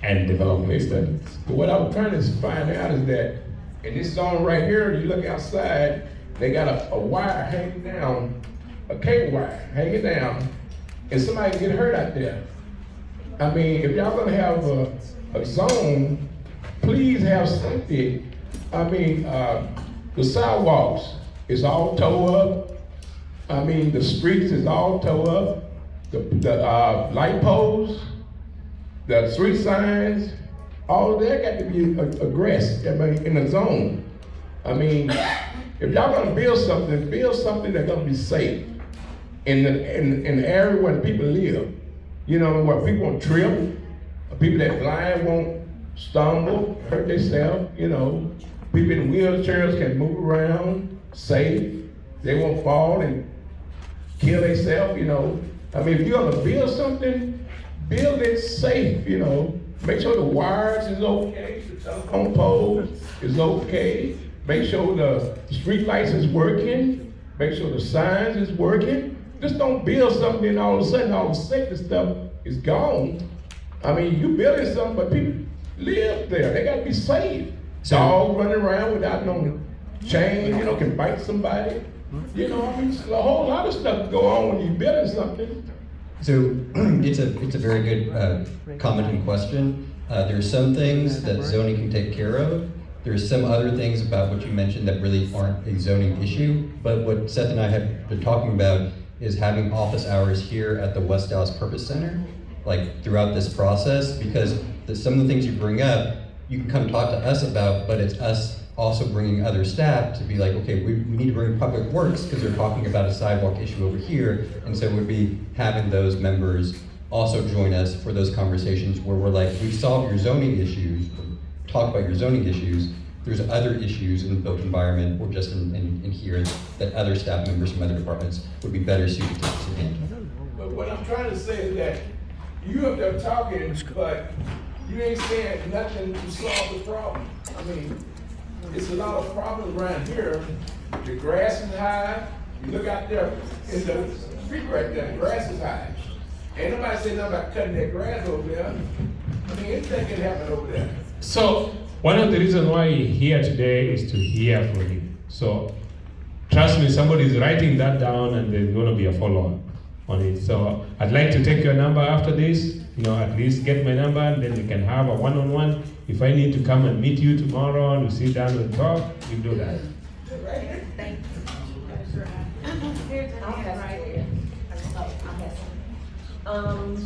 and development studies. But what I was trying to find out is that in this zone right here, you look outside, they got a wire hanging down, a cable wire hanging down, and somebody get hurt out there. I mean, if y'all gonna have a zone, please have safety. I mean, the sidewalks is all tore up. I mean, the streets is all tore up. The light poles, the street signs, all of that got to be addressed in the zone. I mean, if y'all gonna build something that's gonna be safe in the area where the people live. Where people won't trip, people that blind won't stumble, hurt themselves, people in wheelchairs can move around safe, they won't fall and kill themselves, I mean, if you're gonna build something, build it safe, make sure the wires is okay, the telephone pole is okay, make sure the street lights is working, make sure the signs is working, Just don't build something and all of a sudden all the safety stuff is gone. I mean, you building something, but people live there. They gotta be safe. Dog running around without no chain, you know, can bite somebody. You know, I mean, a whole lot of stuff go on when you're building something. So it's a very good comment and question. There's some things that zoning can take care of. There's some other things about what you mentioned that really aren't a zoning issue. But what Seth and I have been talking about is having office hours here at the West Dallas Purpose Center, like throughout this process, because some of the things you bring up, you can come talk to us about, but it's us also bringing other staff to be like, okay, we need to bring Public Works because they're talking about a sidewalk issue over here, and so we'd be having those members also join us for those conversations where we're like, we've solved your zoning issues, talk about your zoning issues, there's other issues in the built environment or just in here that other staff members from other departments would be better suited to handle. But what I'm trying to say is that you up there talking, but you ain't saying nothing to solve the problem. I mean, it's a lot of problems around here. The grass is high. You look out there in the street right there, the grass is high. Ain't nobody saying nothing about cutting that grass over there. I mean, anything can happen over there. So one of the reasons why you're here today is to hear from you. So trust me, somebody is writing that down and there's going to be a follow-up on it. So I'd like to take your number after this, at least get my number, and then we can have a one-on-one. If I need to come and meet you tomorrow and we sit down and talk, we do that. Thank you.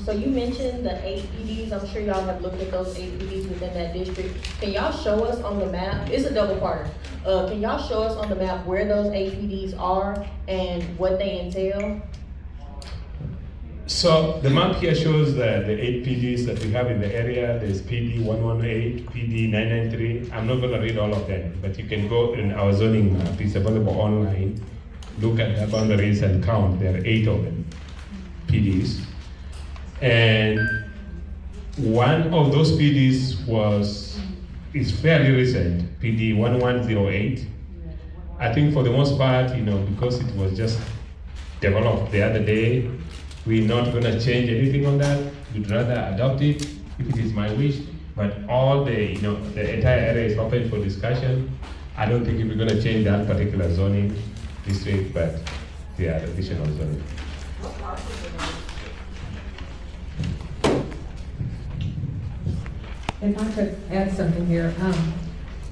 So you mentioned the 8 PDs. I'm sure y'all have looked at those 8 PDs within that district. Can y'all show us on the map? It's a double-parter. Can y'all show us on the map where those 8 PDs are and what they entail? So the map here shows the 8 PDs that we have in the area. There's PD 118, PD 993. I'm not going to read all of them, but you can go in our zoning map. It's available online. Look at the boundaries and count. There are 8 of them, PDs. And one of those PDs is fairly recent, PD 1108. I think for the most part, because it was just developed the other day, we're not going to change anything on that. We'd rather adopt it if it is my wish. But all the entire area is open for discussion. I don't think we're going to change that particular zoning district, but the additional zoning. If I could add something here,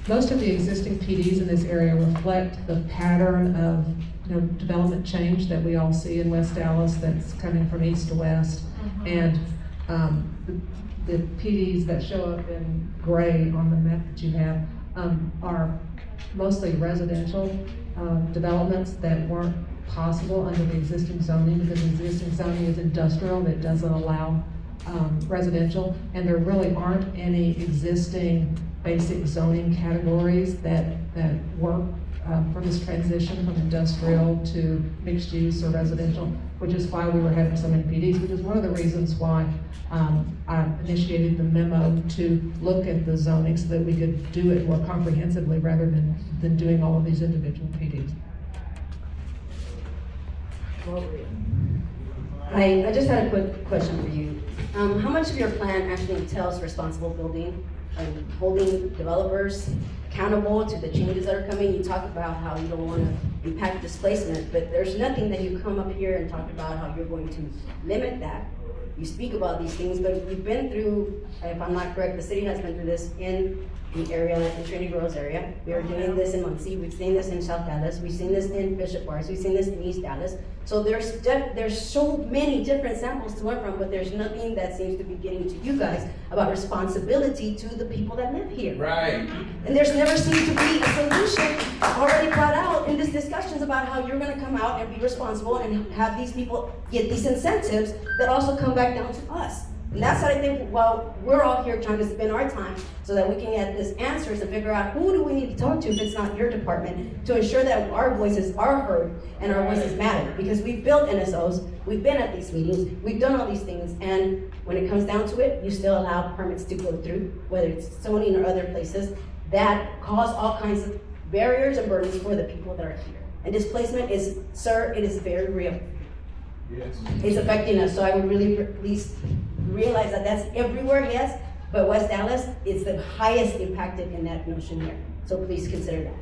most of the existing PDs in this area reflect the pattern of development change that we all see in West Dallas that's coming from east to west. And the PDs that show up in gray on the map that you have are mostly residential developments that weren't possible under the existing zoning because the existing zoning is industrial that doesn't allow residential, and there really aren't any existing basic zoning categories that work for this transition from industrial to mixed use or residential, which is why we were having so many PDs, which is one of the reasons why I initiated the memo to look at the zoning so that we could do it more comprehensively rather than doing all of these individual PDs. I just had a quick question for you. How much of your plan actually entails responsible building and holding developers accountable to the changes that are coming? You talk about how you don't want to impact displacement, but there's nothing that you come up here and talk about how you're going to limit that. You speak about these things, but we've been through, if I'm not correct, the city has been through this in the area, in Trinity Groves area. We are doing this in Muncie, we've seen this in South Dallas, we've seen this in Bishop Bars, we've seen this in East Dallas. So there's so many different samples to learn from, but there's nothing that seems to be getting to you guys about responsibility to the people that live here. Right. And there's never seemed to be a solution already brought out in these discussions about how you're gonna come out and be responsible and have these people get these incentives that also come back down to us. And that's what I think, well, we're all here trying to spend our time so that we can get these answers and figure out who do we need to talk to if it's not your department to ensure that our voices are heard and our voices matter. Because we've built NSOs, we've been at these meetings, we've done all these things, and when it comes down to it, you still allow permits to go through, whether it's zoning or other places, that cause all kinds of barriers and burdens for the people that are here. And displacement is, sir, it is very real. Yes. It's affecting us, so I would really at least realize that that's everywhere, yes, but West Dallas is the highest impacted in that notion here. So please consider that.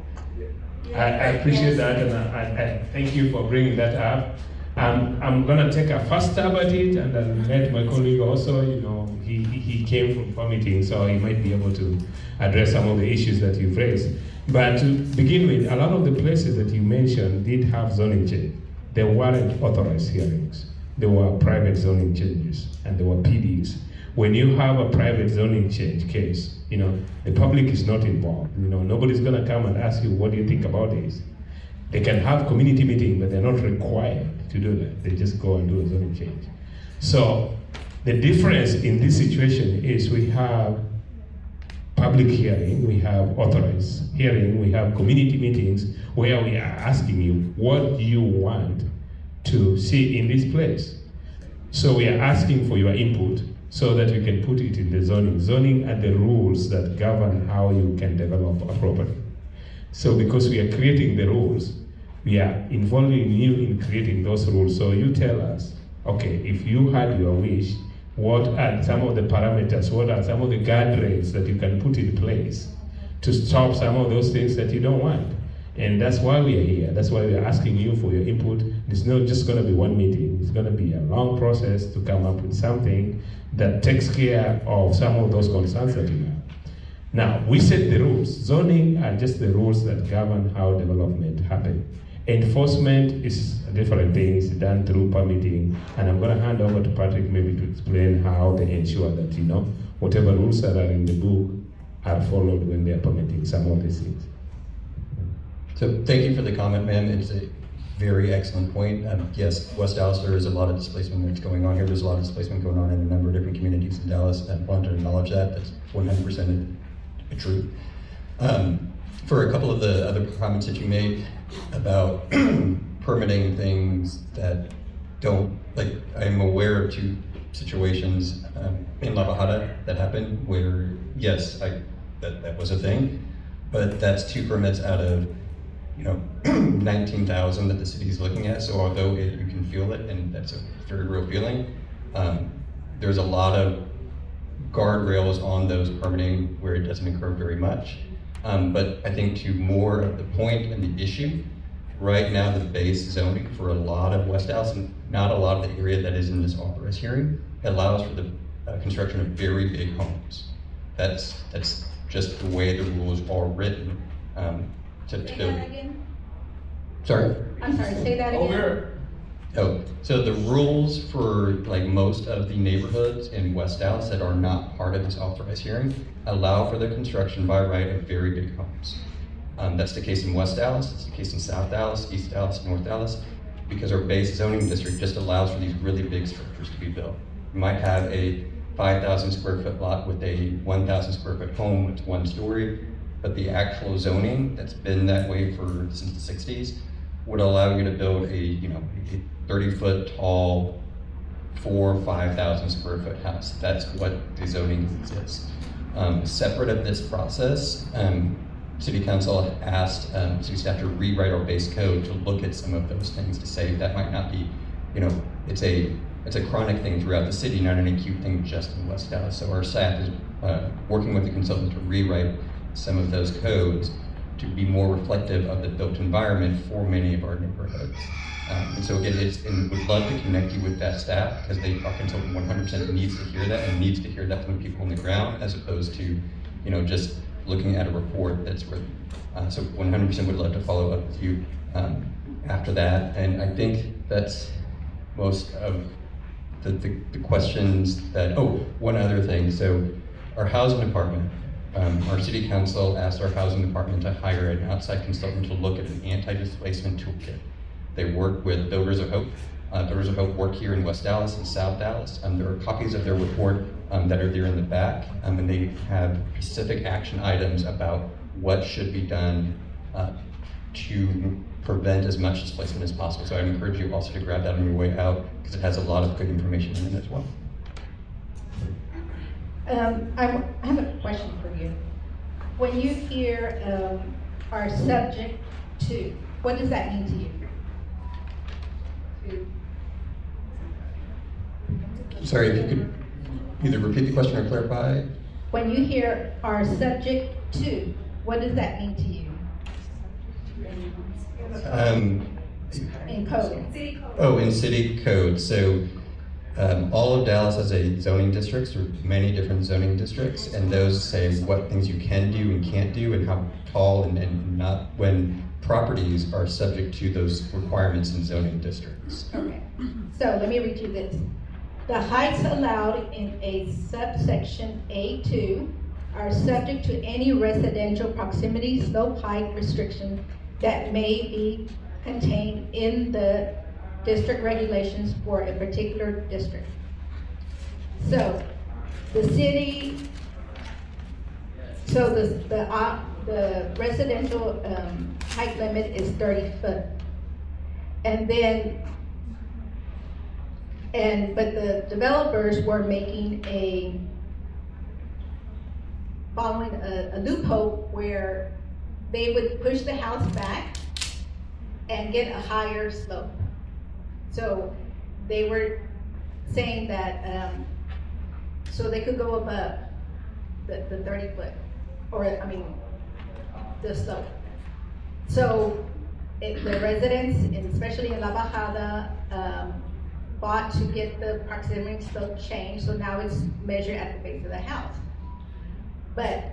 I appreciate that, and I thank you for bringing that up. I'm gonna take a first stab at it, and then let my colleague also, he came from permitting, so he might be able to address some of the issues that you've raised. But to begin with, a lot of the places that you mentioned did have zoning change. There weren't authorized hearings. There were private zoning changes, and there were PDs. When you have a private zoning change case, the public is not involved. Nobody's gonna come and ask you, what do you think about this? They can have community meeting, but they're not required to do that. They just go and do a zoning change. So the difference in this situation is we have public hearing, we have authorized hearing, we have community meetings where we are asking you, what do you want to see in this place? So we are asking for your input so that we can put it in the zoning. Zoning are the rules that govern how you can develop a property. So because we are creating the rules, we are involving you in creating those rules. So you tell us, okay, if you had your wish, what are some of the parameters, what are some of the guardrails that you can put in place to stop some of those things that you don't want? And that's why we are here. That's why we are asking you for your input. It's not just going to be one meeting. It's going to be a long process to come up with something that takes care of some of those concerns that you have. Now, we set the rules. Zoning are just the rules that govern how development happens. Enforcement is a different thing. It's done through permitting. And I'm going to hand over to Patrick maybe to explain how they ensure that, whatever rules that are in the book are followed when they are permitting some of these things. So thank you for the comment, ma'am. It's a very excellent point. Yes, West Dallas, there is a lot of displacement that's going on here. There's a lot of displacement going on in a number of different communities in Dallas. I want to acknowledge that. That's 100% true. For a couple of the other comments that you made about permitting things that don't, I'm aware of two situations in La Bajada that happened where, yes, that was a thing, but that's 2 permits out of 19,000 that the city is looking at. So although you can feel it, and that's a very real feeling, there's a lot of guardrails on those permitting where it doesn't occur very much. But I think to more of the point and the issue, right now the base zoning for a lot of West Dallas, and not a lot of the area that is in this authorized hearing, allows for the construction of very big homes. That's just the way the rules are written. Say that again? Sorry? I'm sorry, say that again? So the rules for most of the neighborhoods in West Dallas that are not part of this authorized hearing allow for the construction by right of very big homes. That's the case in West Dallas, it's the case in South Dallas, East Dallas, North Dallas, because our base zoning district just allows for these really big structures to be built. You might have a 5,000 square foot lot with a 1,000 square foot home with 1 story, but the actual zoning that's been that way since the 60s would allow you to build a 30-foot tall 4,000 or 5,000 square foot house. That's what the zoning is. Separate of this process, City Council asked city staff to rewrite our base code to look at some of those things to say that might not be, it's a chronic thing throughout the city, not an acute thing just in West Dallas. So our staff is working with the consultant to rewrite some of those codes to be more reflective of the built environment for many of our neighborhoods. And so again, we'd love to connect you with that staff because our consultant 100% needs to hear that and needs to hear that from people on the ground as opposed to, just looking at a report that's written. So 100% would love to follow up with you after that. And I think that's most of the questions that, one other thing. So our housing department, our city council asked our housing department to hire an outside consultant to look at an anti-displacement toolkit. They work with Builders of Hope. Builders of Hope work here in West Dallas and South Dallas. There are copies of their report that are there in the back, and they have specific action items about what should be done to prevent as much displacement as possible. So I encourage you also to grab that on your way out because it has a lot of good information in it as well. I have a question for you. When you hear are subject to, what does that mean to you? Sorry, if you could either repeat the question or clarify. When you hear are subject to, what does that mean to you in code? Oh, in city code. So all of Dallas has a zoning districts, or many different zoning districts, and those say what things you can do and can't do, and how tall and not, when properties are subject to those requirements in zoning districts. Okay, so let me read you this. The heights allowed in a subsection A2 are subject to any residential proximity slope height restriction that may be contained in the district regulations for a particular district. So the city, so the residential height limit is 30 foot. And then, but the developers were making following a loophole where they would push the house back and get a higher slope. So they were saying that, so they could go above the 30 foot, or I mean, the slope. So the residents, and especially in La Bajada, fought to get the proximity slope changed, so now it's measured at the base of the house. But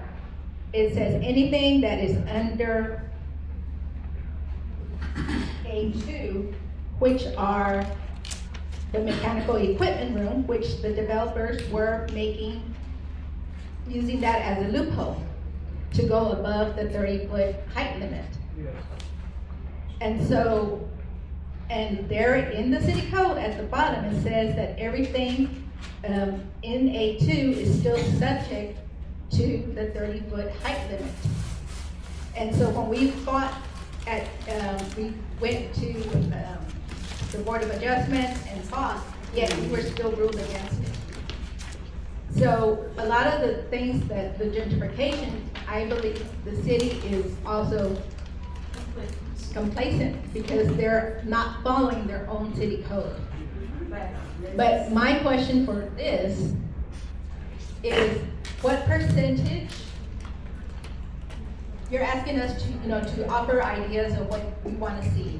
it says anything that is under A2, which are the mechanical equipment room, which the developers were using that as a loophole to go above the 30-foot height limit. And so, and there in the city code at the bottom, it says that everything in A2 is still subject to the 30-foot height limit. And so when we fought we went to the Board of Adjustment and fought, yet we were still ruled against it. So a lot of the things that the gentrification, I believe the city is also complacent because they're not following their own city code. But my question for this is, what percentage, you're asking us to, to offer ideas of what we want to see.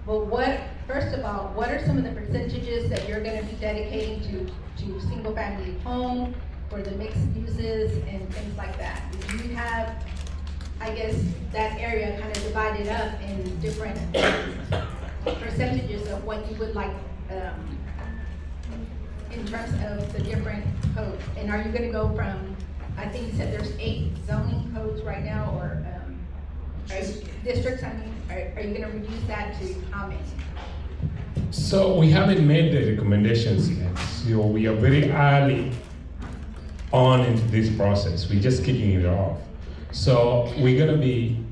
Well, first of all, what are some of the percentages that you're going to be dedicating to single family home, for the mixed uses and things like that? Do you have, I guess, that area kind of divided up in different percentages of what you would like in terms of the different codes? And are you going to go from, I think you said there's 8 zoning codes right now, or districts, I mean, are you going to reduce that to how many? So we haven't made the recommendations yet. So we are very early on into this process. We're just kicking it off. So we're going to be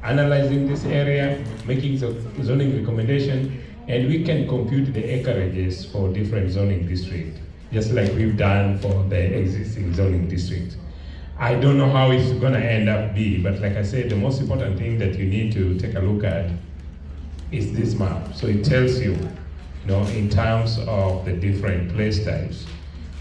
analyzing this area, making the zoning recommendation, and we can compute the acreages for different zoning districts, just like we've done for the existing zoning district. I don't know how it's going to end up be, but like I said, the most important thing that you need to take a look at is this map. So it tells you, in terms of the different place types,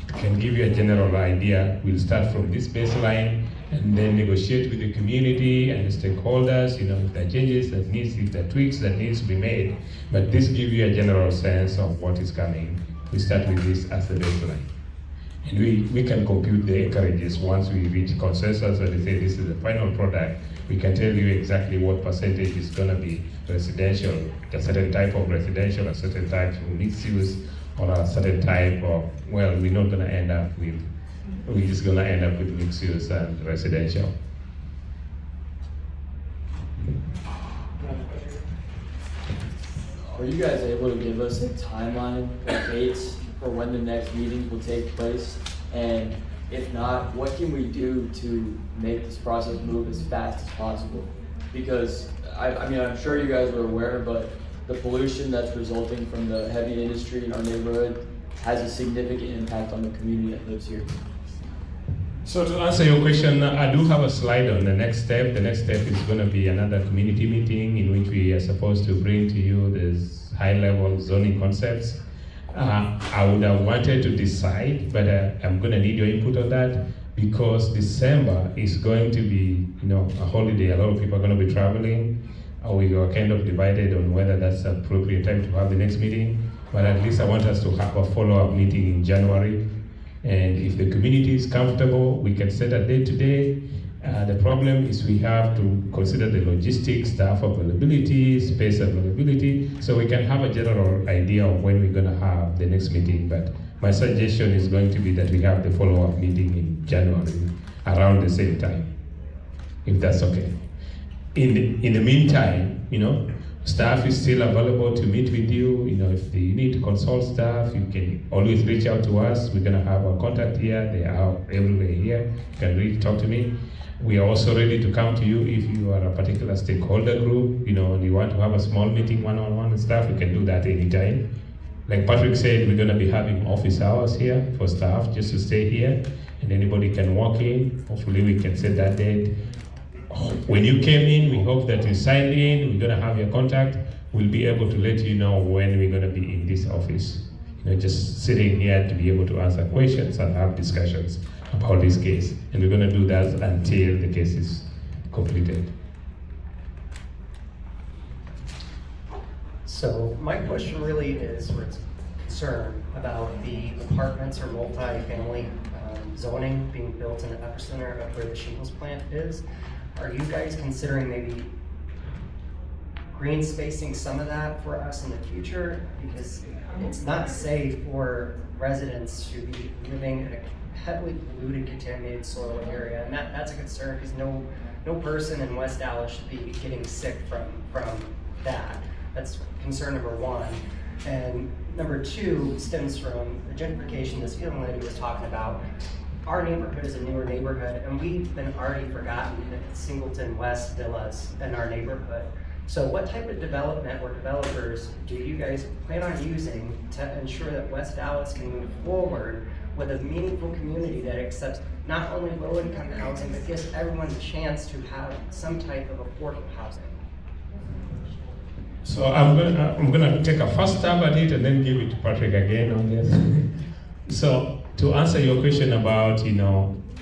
it can give you a general idea. We'll start from this baseline and then negotiate with the community and the stakeholders, if there are changes that needs, if there are tweaks that needs to be made. But this gives you a general sense of what is coming. We start with this as the baseline. And we can compute the acreages once we reach consensus, or they say this is the final product. We can tell you exactly what percentage is going to be residential, a certain type of residential, a certain type of mixed use, or a certain type of, well, we're not going to end up with, we're just going to end up with mixed use and residential. Are you guys able to give us a timeline or dates for when the next meetings will take place? And if not, what can we do to make this process move as fast as possible? Because, I'm sure you guys are aware, but the pollution that's resulting from the heavy industry in our neighborhood has a significant impact on the community that lives here. So to answer your question, I do have a slide on the next step. The next step is going to be another community meeting in which we are supposed to bring to you these high-level zoning concepts. I would have wanted to decide, but I'm gonna need your input on that because December is going to be, a holiday. A lot of people are gonna be traveling. We are kind of divided on whether that's the appropriate time to have the next meeting, but at least I want us to have a follow-up meeting in January. And if the community is comfortable, we can set a date today. The problem is we have to consider the logistics, staff availability, space availability, so we can have a general idea of when we're gonna have the next meeting. But my suggestion is going to be that we have the follow-up meeting in January around the same time, if that's okay. In the meantime, staff is still available to meet with you. If you need to consult staff, you can always reach out to us. We're gonna have our contact here. They are everywhere here. You can really talk to me. We are also ready to come to you if you are a particular stakeholder group, and you want to have a small meeting one-on-one and stuff, we can do that anytime. Like Patrick said, we're gonna be having office hours here for staff just to stay here, and anybody can walk in. Hopefully we can set that date. When you came in, we hope that you signed in, we're gonna have your contact. We'll be able to let you know when we're gonna be in this office. Just sitting here to be able to answer questions and have discussions about this case. And we're gonna do that until the case is completed. So my question really is concern about the apartments or multi-family zoning being built in the epicenter of where the shingles plant is. Are you guys considering maybe green spacing some of that for us in the future? Because it's not safe for residents to be living in a heavily polluted, contaminated soil area, and that's a concern because no person in West Dallas should be getting sick from that. That's concern number one. And number two stems from the gentrification this young lady was talking about. Our neighborhood is a newer neighborhood, and we've been already forgotten the Singleton West villas in our neighborhood. So what type of development or developers do you guys plan on using to ensure that West Dallas can move forward with a meaningful community that accepts not only low-income housing, but gives everyone the chance to have some type of affordable housing? So I'm gonna take a first stab at it and then give it to Patrick again on this. So to answer your question about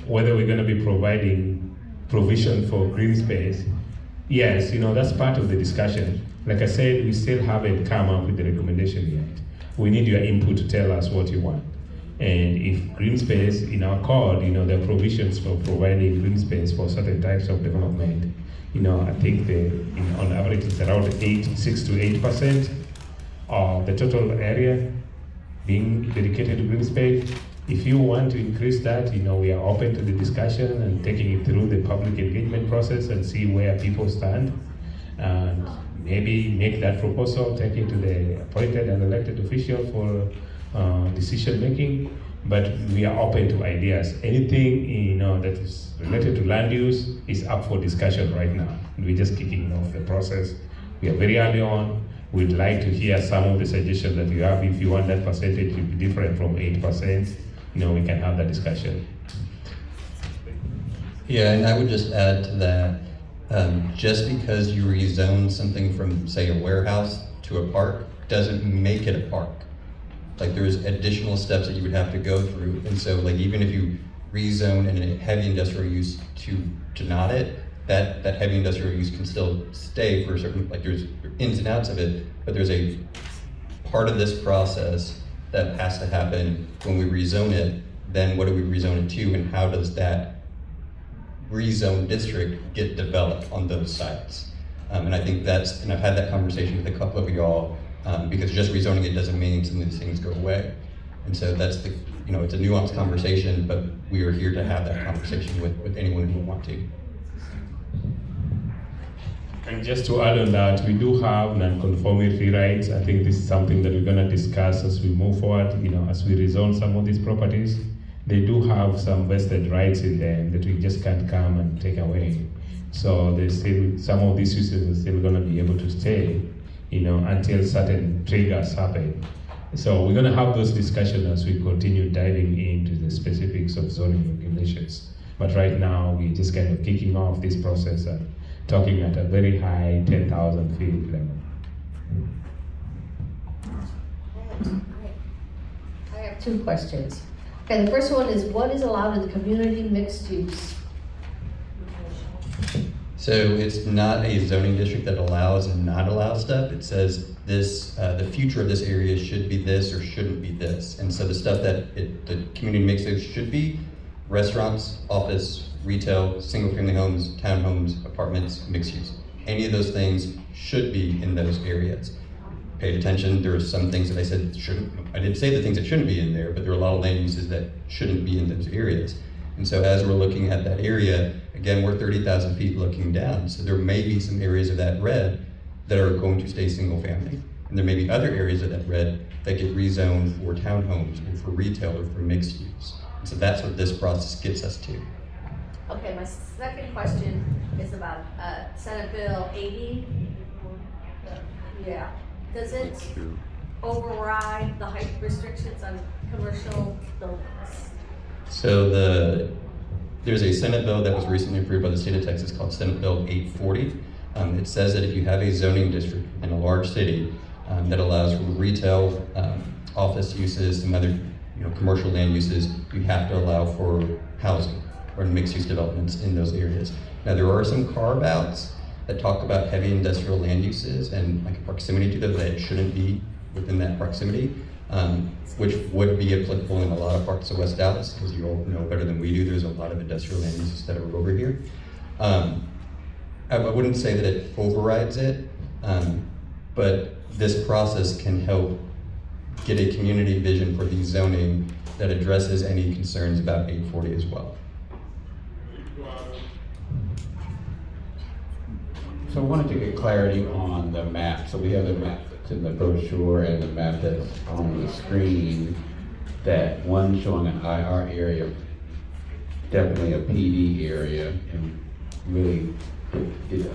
whether we're gonna be providing provision for green space, yes, that's part of the discussion. Like I said, we still haven't come up with the recommendation yet. We need your input to tell us what you want. And if green space in our code, there are provisions for providing green space for certain types of development. I think on average it's around 6 to 8% of the total area being dedicated to green space. If you want to increase that, we are open to the discussion and taking it through the public engagement process and see where people stand. And maybe make that proposal, take it to the appointed and elected official for decision making. But we are open to ideas. Anything that is related to land use is up for discussion right now. We're just kicking off the process. We are very early on. We'd like to hear some of the suggestions that you have. If you want that percentage to be different from 8%, we can have that discussion. Yeah, and I would just add to that, just because you rezone something from, say, a warehouse to a park doesn't make it a park. Like, there's additional steps that you would have to go through. And so, like, even if you rezone in a heavy industrial use to not it, that heavy industrial use can still stay for a certain, like, there's ins and outs of it, but there's a part of this process that has to happen when we rezone it. Then what do we rezone it to, and how does that rezone district get developed on those sites? And I think and I've had that conversation with a couple of y'all, because just rezoning it doesn't mean some of these things go away. And so that's it's a nuanced conversation, but we are here to have that conversation with anyone who want to. And just to add on that, we do have non-conformity rights. I think this is something that we're gonna discuss as we move forward, as we rezone some of these properties. They do have some vested rights in them that we just can't come and take away. So there's still, some of these uses are still gonna be able to stay, until certain triggers happen. So we're gonna have those discussions as we continue diving into the specifics of zoning regulations. But right now, we're just kind of kicking off this process and talking at a very high 10,000 feet level. have two questions. Okay, the first one is, what is allowed in the community mixed use? So it's not a zoning district that allows and not allows stuff. It says this, the future of this area should be this or shouldn't be this. And so the stuff that the community mixed use should be: restaurants, office, retail, single-family homes, townhomes, apartments, mixed use. Any of those things should be in those areas. Pay attention, there are some things that I said shouldn't, I didn't say the things that shouldn't be in there, but there are a lot of land uses that shouldn't be in those areas. And so as we're looking at that area, again, we're 30,000 feet looking down, so there may be some areas of that red that are going to stay single family. And there may be other areas of that red that get rezoned for townhomes or for retail or for mixed use. And so that's what this process gets us to. Okay, my second question is about Senate Bill 80. Yeah, does it override the height restrictions on commercial buildings? So there's a Senate bill that was recently approved by the state of Texas called Senate Bill 840. It says that if you have a zoning district in a large city that allows for retail, office uses, and other commercial land uses, you have to allow for housing or mixed-use developments in those areas. Now there are some carve-outs that talk about heavy industrial land uses and like proximity to them that shouldn't be within that proximity, which would be applicable in a lot of parts of West Dallas, because you all know better than we do, there's a lot of industrial land uses that are over here. I wouldn't say that it overrides it, but this process can help get a community vision for the zoning that addresses any concerns about 840 as well. So I wanted to get clarity on the map. So we have the map that's in the brochure and the map that's on the screen, that one showing an IR area, definitely a PD area, and really did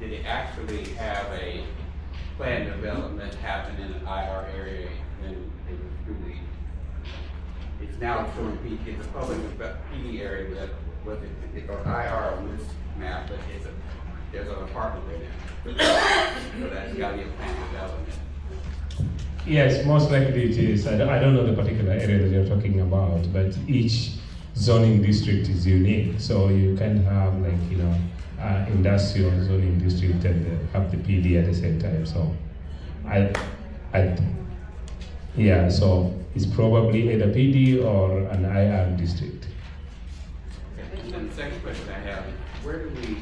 it actually have a planned development happen in an IR area? And it was really, it's now showing PD, it's a public PD area that was it's an IR on this map, but there's an apartment there now. So that's got to be a planned development. Yes, most likely it is. I don't know the particular area that you're talking about, but each zoning district is unique. So you can have industrial zoning district and have the PD at the same time. So so it's probably either PD or an IR district. Okay. And then the second question I have is, where do we,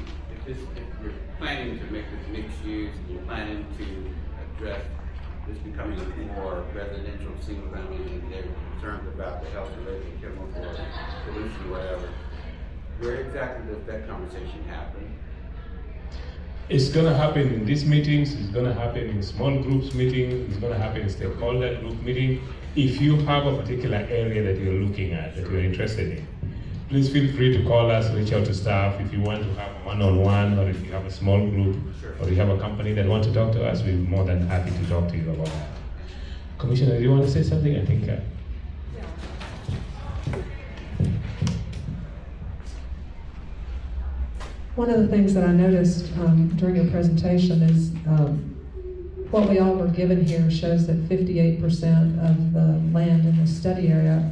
if you're planning to make this mixed use, you're planning to address this becoming a more residential single family, and they're concerned about the health related chemicals or pollution or whatever, where exactly does that conversation happen? It's going to happen in these meetings, it's going to happen in small groups meeting, it's going to happen in stakeholder group meeting. If you have a particular area that you're looking at, that you're interested in, please feel free to call us, reach out to staff. If you want to have a one-on-one, or if you have a small group, or you have a company that want to talk to us, we're more than happy to talk to you about that. Commissioner, do you want to say something? I think. One of the things that I noticed during your presentation is what we all were given here shows that 58% of the land in the study area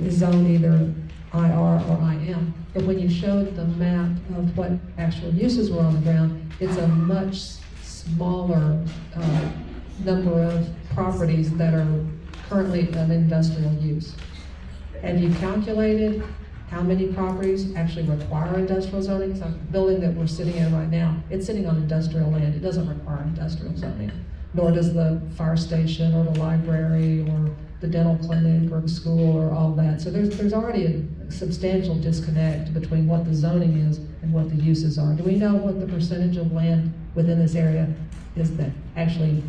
is zoned either IR or IM. But when you showed the map of what actual uses were on the ground, it's a much smaller number of properties that are currently an industrial use. Have you calculated how many properties actually require industrial zoning? So the building that we're sitting in right now, it's sitting on industrial land. It doesn't require industrial zoning, nor does the fire station or the library or the dental clinic or the school or all that. So there's already a substantial disconnect between what the zoning is and what the uses are. Do we know what the percentage of land within this area is that actually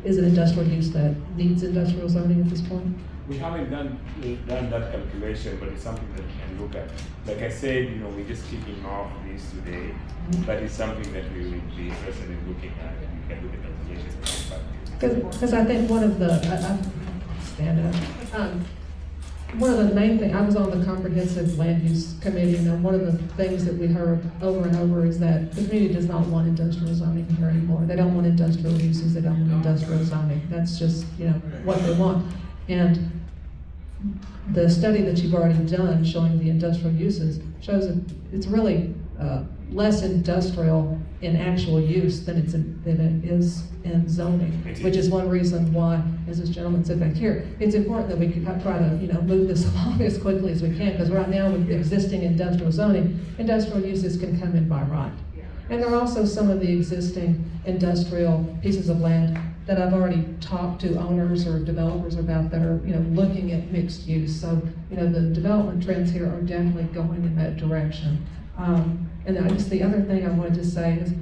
is an industrial use that needs industrial zoning at this point? We haven't done that calculation, but it's something that we can look at. Like I said, we're just kicking off this today, but it's something that we will be interested in looking at, and we can do the calculation. Because I think one of the, stand up. one of the main things, I was on the comprehensive land use committee, and one of the things that we heard over and over is that the community does not want industrial zoning here anymore. They don't want industrial uses, they don't want industrial zoning. That's just, what they want. And the study that you've already done showing the industrial uses shows that it's really less industrial in actual use than it is in zoning, which is one reason why, as this gentleman said back here, it's important that we can try to move this along as quickly as we can, because right now with existing industrial zoning, industrial uses can come in by right. And there are also some of the existing industrial pieces of land that I've already talked to owners or developers about that are looking at mixed use. So the development trends here are definitely going in that direction. And I guess the other thing I wanted to say is,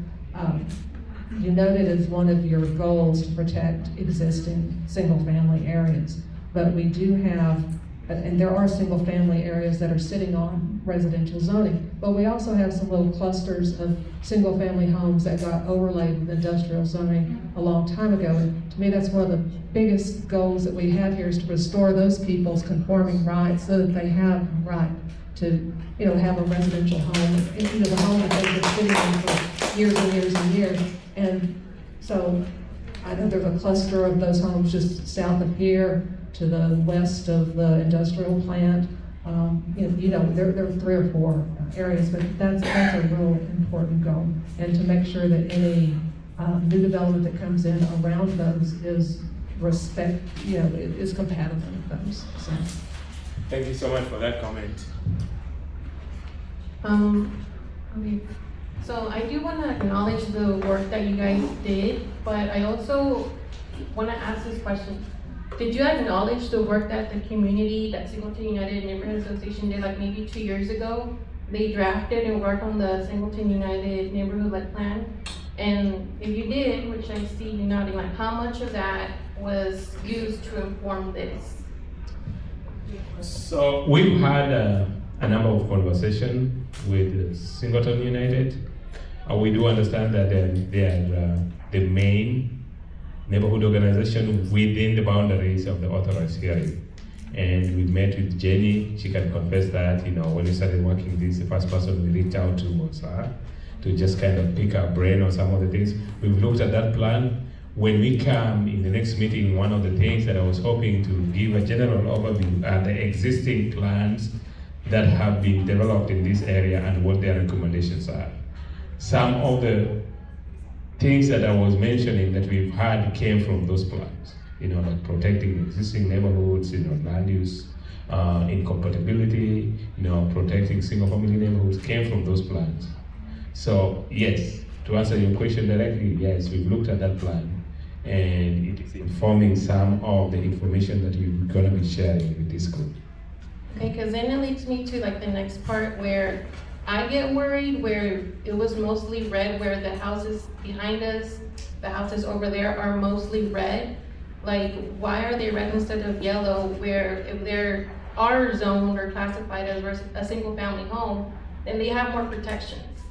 you noted as one of your goals to protect existing single-family areas, but we do have, and there are single-family areas that are sitting on residential zoning, but we also have some little clusters of single-family homes that got overlaid with industrial zoning a long time ago. And to me, that's one of the biggest goals that we have here, is to restore those people's conforming rights so that they have the right to have a residential home, the home that they've been sitting in for years and years and years. And so I know there's a cluster of those homes just south of here to the west of the industrial plant. There are 3 or 4 areas, but that's a real important goal. And to make sure that any new development that comes in around those is is compatible with those. So. Thank you so much for that comment. Okay. So I do want to acknowledge the work that you guys did, but I also want to ask this question. Did you acknowledge the work that the community, that Singleton United Neighborhood Association did like maybe 2 years ago? They drafted and worked on the Singleton United Neighborhood plan. And if you did, which I see you nodding, like how much of that was used to inform this? So we've had a number of conversations with Singleton United. We do understand that they are the main neighborhood organization within the boundaries of the authorized hearing. And we met with Jenny. She can confess that, when we started working this, the first person we reached out to was her, to just kind of pick our brain on some of the things. We've looked at that plan. When we come in the next meeting, one of the things that I was hoping to give a general overview are the existing plans that have been developed in this area and what their recommendations are. Some of the things that I was mentioning that we've had came from those plans, like protecting existing neighborhoods, land use, incompatibility, protecting single-family neighborhoods came from those plans. So yes, to answer your question directly, yes, we've looked at that plan, and it is informing some of the information that we're going to be sharing with this group. Okay, because then it leads me to like the next part where I get worried, where it was mostly red, where the houses behind us, the houses over there are mostly red. Like, why are they red instead of yellow, where if they are zoned or classified as a single family home, then they have more protections,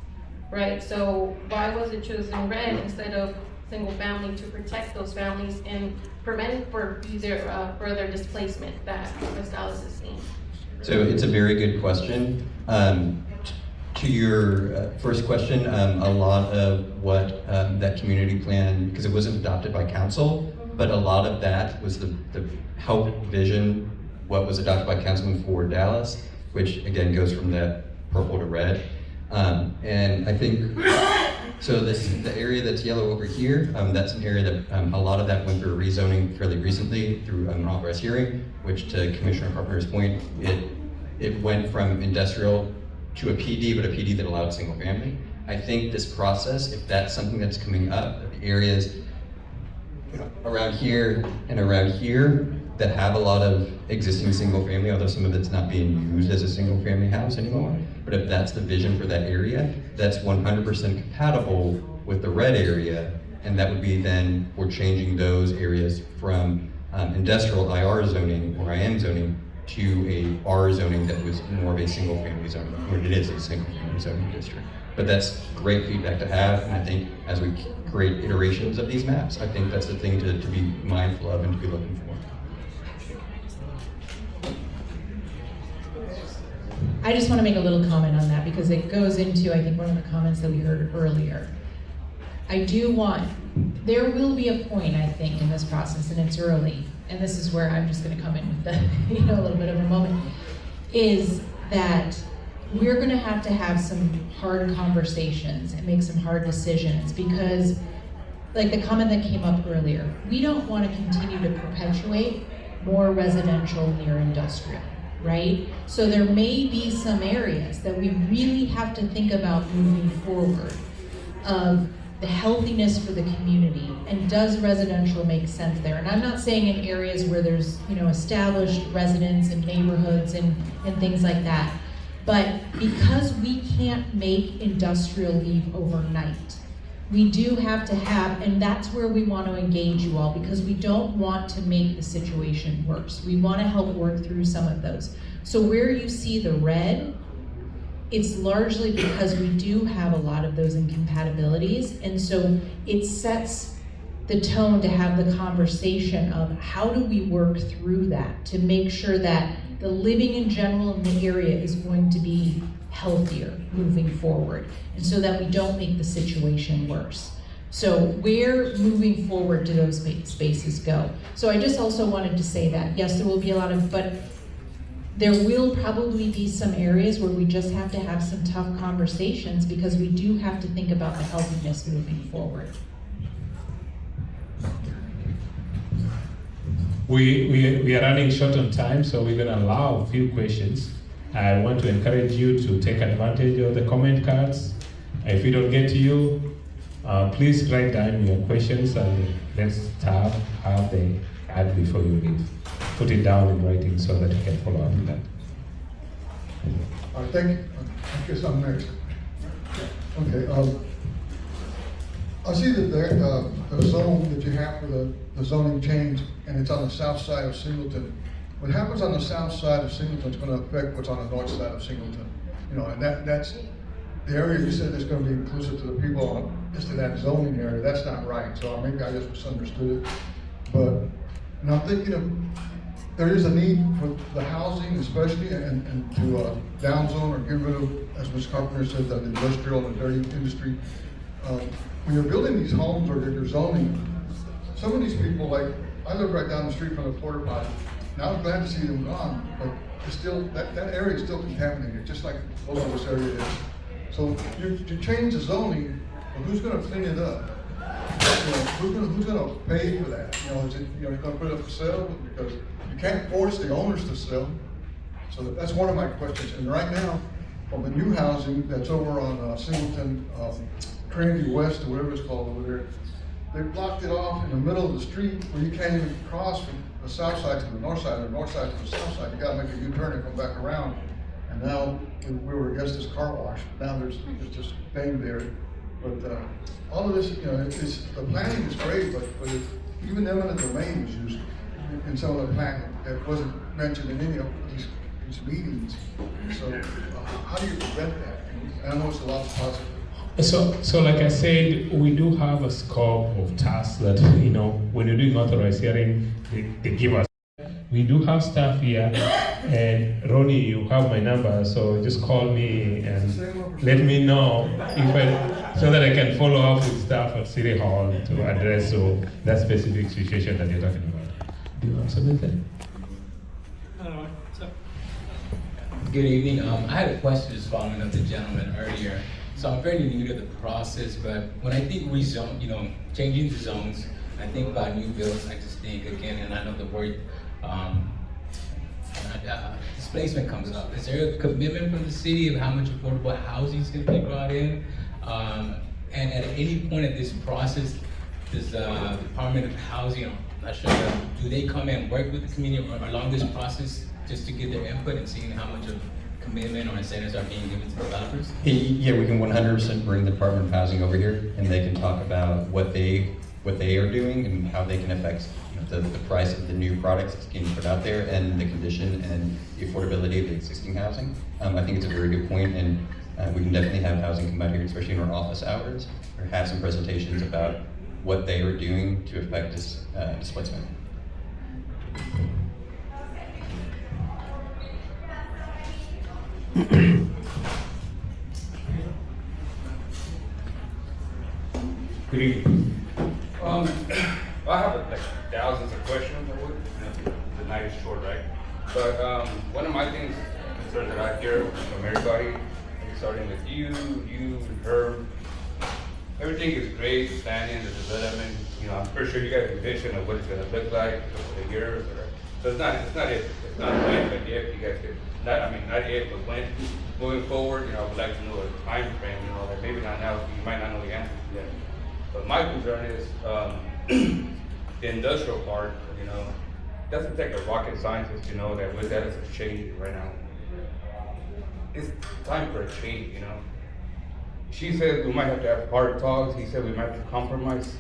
right? So why was it chosen red instead of single family to protect those families and prevent further displacement that West Dallas is seeing? So it's a very good question. To your first question, a lot of what that community plan, because it wasn't adopted by council, but a lot of that was the help vision what was adopted by Councilman for Dallas, which again goes from that purple to red. And I think, so the area that's yellow over here, that's an area that a lot of that went through rezoning fairly recently through an authorized hearing, which to Commissioner Carpenter's point, it went from industrial to a PD, but a PD that allowed single family. I think this process, if that's something that's coming up, the areas around here and around here that have a lot of existing single family, although some of it's not being used as a single family house anymore, but if that's the vision for that area, that's 100% compatible with the red area, and that would be then, we're changing those areas from industrial IR zoning or IM zoning to a R zoning that was more of a single family zone, or it is a single family zoning district. But that's great feedback to have, and I think as we create iterations of these maps, I think that's the thing to be mindful of and to be looking for. I just want to make a little comment on that because it goes into, I think, one of the comments that we heard earlier. There will be a point, I think, in this process, and it's early, and this is where I'm just going to come in with the, a little bit of a moment, is that we're going to have some hard conversations and make some hard decisions because, like the comment that came up earlier, we don't want to continue to perpetuate more residential near industrial, right? So there may be some areas that we really have to think about moving forward of the healthiness for the community, and does residential make sense there? And I'm not saying in areas where there's established residents and neighborhoods and things like that, but because we can't make industrial leave overnight, we do have to have, and that's where we want to engage you all, because we don't want to make the situation worse. We want to help work through some of those. So where you see the red, it's largely because we do have a lot of those incompatibilities, and so it sets the tone to have the conversation of how do we work through that to make sure that the living in general in the area is going to be healthier moving forward, and so that we don't make the situation worse. So where moving forward do those spaces go? So I just also wanted to say that, yes, there will be a lot of, but there will probably be some areas where we just have to have some tough conversations because we do have to think about the healthiness moving forward. We are running short on time, so we're going to allow a few questions. I want to encourage you to take advantage of the comment cards. If we don't get to you, please write down your questions and let's have the ad before you leave. Put it down in writing so that you can follow up with that. Thank you. I guess I'm next. Okay. I see that the zone that you have for the zoning change, and it's on the south side of Singleton. What happens on the south side of Singleton is going to affect what's on the north side of Singleton. And that's the area you said is going to be inclusive to the people just in that zoning area. That's not right. So maybe I just misunderstood it. But and I'm thinking there is a need for the housing, especially, and to downzone or get rid of, as Ms. Carpenter said, the industrial and the dirty industry. When you're building these homes or you're zoning, some of these people, like I live right down the street from the porta potty. Now I'm glad to see them gone, but it's still that area is still contaminated, just like most of this area is. So you change the zoning, but who's going to clean it up? Who's going to pay for that? Is it you're going to put it up for sale because you can't force the owners to sell? So that's one of my questions. And right now, from the new housing that's over on Singleton, Trinity West or whatever it's called over there, they blocked it off in the middle of the street where you can't even cross from the south side to the north side, or the north side to the south side. You got to make a U-turn and come back around. And now we were against this car wash. Now there's just thing there. But all of this, the planning is great, but even eminent domain was used in some of the planning that wasn't mentioned in any of these meetings. So how do you prevent that? And I know it's a lot possible. So like I said, we do have a scope of tasks that, when you're doing authorized hearing, they give us. We do have staff here, and Ronnie, you have my number, so just call me and let me know so that I can follow up with staff at City Hall to address that specific situation that you're talking about. Do you want something? Good evening. I had a question just following up the gentleman earlier. So I'm fairly new to the process, but when I think changing the zones, I think about new builds, I just think again, and I know the word displacement comes up. Is there a commitment from the city of how much affordable housing is going to be brought in? And at any point in this process, does the Department of Housing, I'm not sure, do they come and work with the community along this process just to get their input and seeing how much of commitment or incentives are being given to developers? Yeah, we can 100% bring the Department of Housing over here, and they can talk about what they are doing and how they can affect the price of the new products that's getting put out there, and the condition and the affordability of the existing housing. I think it's a very good point, and we can definitely have housing come out here, especially in our office hours, or have some presentations about what they are doing to affect this displacement. Good evening. I have like thousands of questions. I would. The night is short, right? But one of my things, concerns that I hear from everybody, starting with you, and her, everything is great, planning, the development. You know, I'm pretty sure you guys have a vision of what it's going to look like in a couple of years. So it's not if, it's not when, but if you guys could. Not if, but when. Moving forward, you know, I would like to know a time frame. You know, like maybe not now. You might not know the answer yet. But my concern is the industrial park. You know, it doesn't take a rocket scientist to know that with that it's changing right now. It's time for a change. You know, she said we might have to have hard talks. He said we might have to compromise.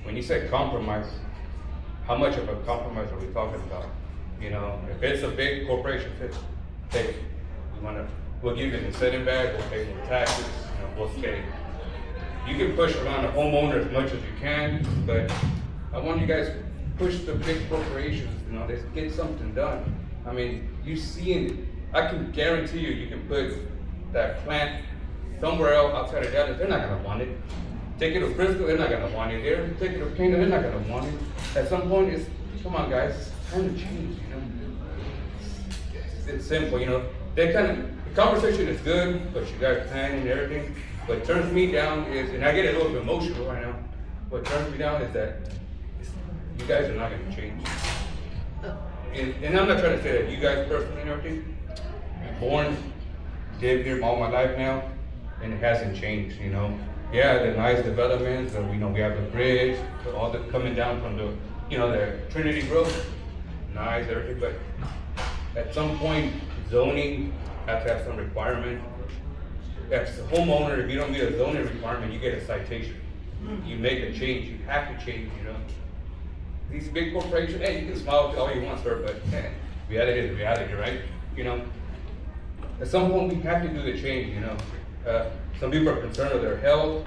When you say compromise, how much of a compromise are we talking about? You know, if it's a big corporation, hey, we'll give you an incentive back, we'll pay more taxes, you know, we'll stay. You can push around the homeowner as much as you can, but I want you guys to push the big corporations, you know, let's get something done. I mean, you see it, I can guarantee you can put that plant somewhere else outside of Dallas, they're not gonna want it. Take it to Frisco, they're not gonna want it there. Take it to Kingdom, they're not gonna want it. At some point, come on guys, it's time to change, you know. It's simple, you know. The conversation is good, but you guys plan and everything. What turns me down is, and I get a little bit emotional right now, what turns me down is that you guys are not gonna change. And I'm not trying to say that you guys personally and everything, I'm born, lived here all my life now, and it hasn't changed, you know. Yeah, the nice developments, you know, we have the bridge, all the coming down from the, you know, the Trinity Road, nice, everything, but at some point, zoning has to have some requirement. As a homeowner, if you don't meet a zoning requirement, you get a citation. You make a change, you have to change, you know. These big corporations, hey, you can smile all you want, sir, but reality is reality, right? You know, at some point we have to do the change, you know. Some people are concerned with their health,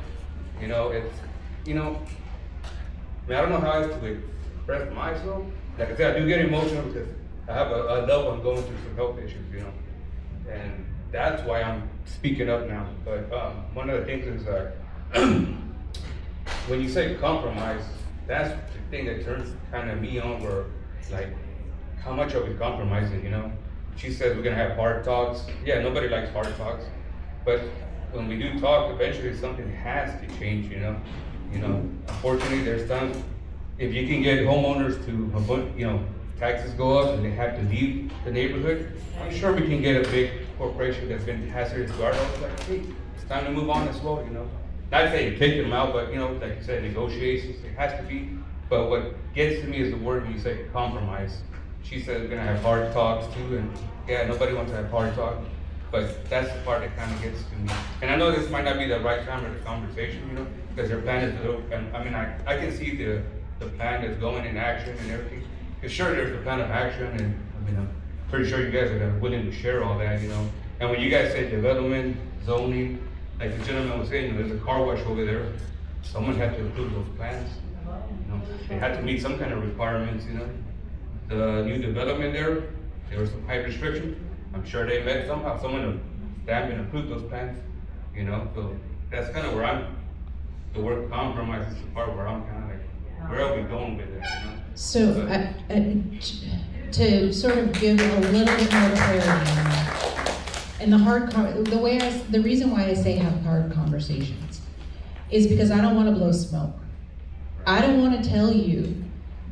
you know, it's, you know, I mean, I don't know how else to express myself. Like I said, I do get emotional because I have a loved one going through some health issues, you know, and that's why I'm speaking up now. But one of the things is when you say compromise, that's the thing that turns kind of me on, where like, how much are we compromising, you know? She said we're gonna have hard talks. Yeah, nobody likes hard talks, but when we do talk, eventually something has to change, you know? You know, unfortunately, there's times, if you can get homeowners to, you know, taxes go up and they have to leave the neighborhood, I'm sure we can get a big corporation that's been hazardous to our lives, like, hey, it's time to move on as well, you know? Not saying kick them out, but, you know, like you said, negotiations, it has to be. But what gets to me is the word when you say compromise. She said we're gonna have hard talks too, and yeah, nobody wants to have hard talk, but that's the part that kind of gets to me. And I know this might not be the right time for the conversation, you know, because their plan is, I mean, I can see the plan that's going in action and everything. Because sure, there's a plan of action, and I mean, I'm pretty sure you guys are willing to share all that, you know. And when you guys say development, zoning, like the gentleman was saying, there's a car wash over there. Someone had to approve those plans. You know, they had to meet some kind of requirements, you know. The new development there was some height restriction. I'm sure they met somehow. Someone stamped and approved those plans, you know. So that's kind of where the word compromise is the part where I'm kind of like, where are we going with it, you know? So, to sort of give a little bit more clarity on that, and the reason why I say have hard conversations is because I don't want to blow smoke. I don't want to tell you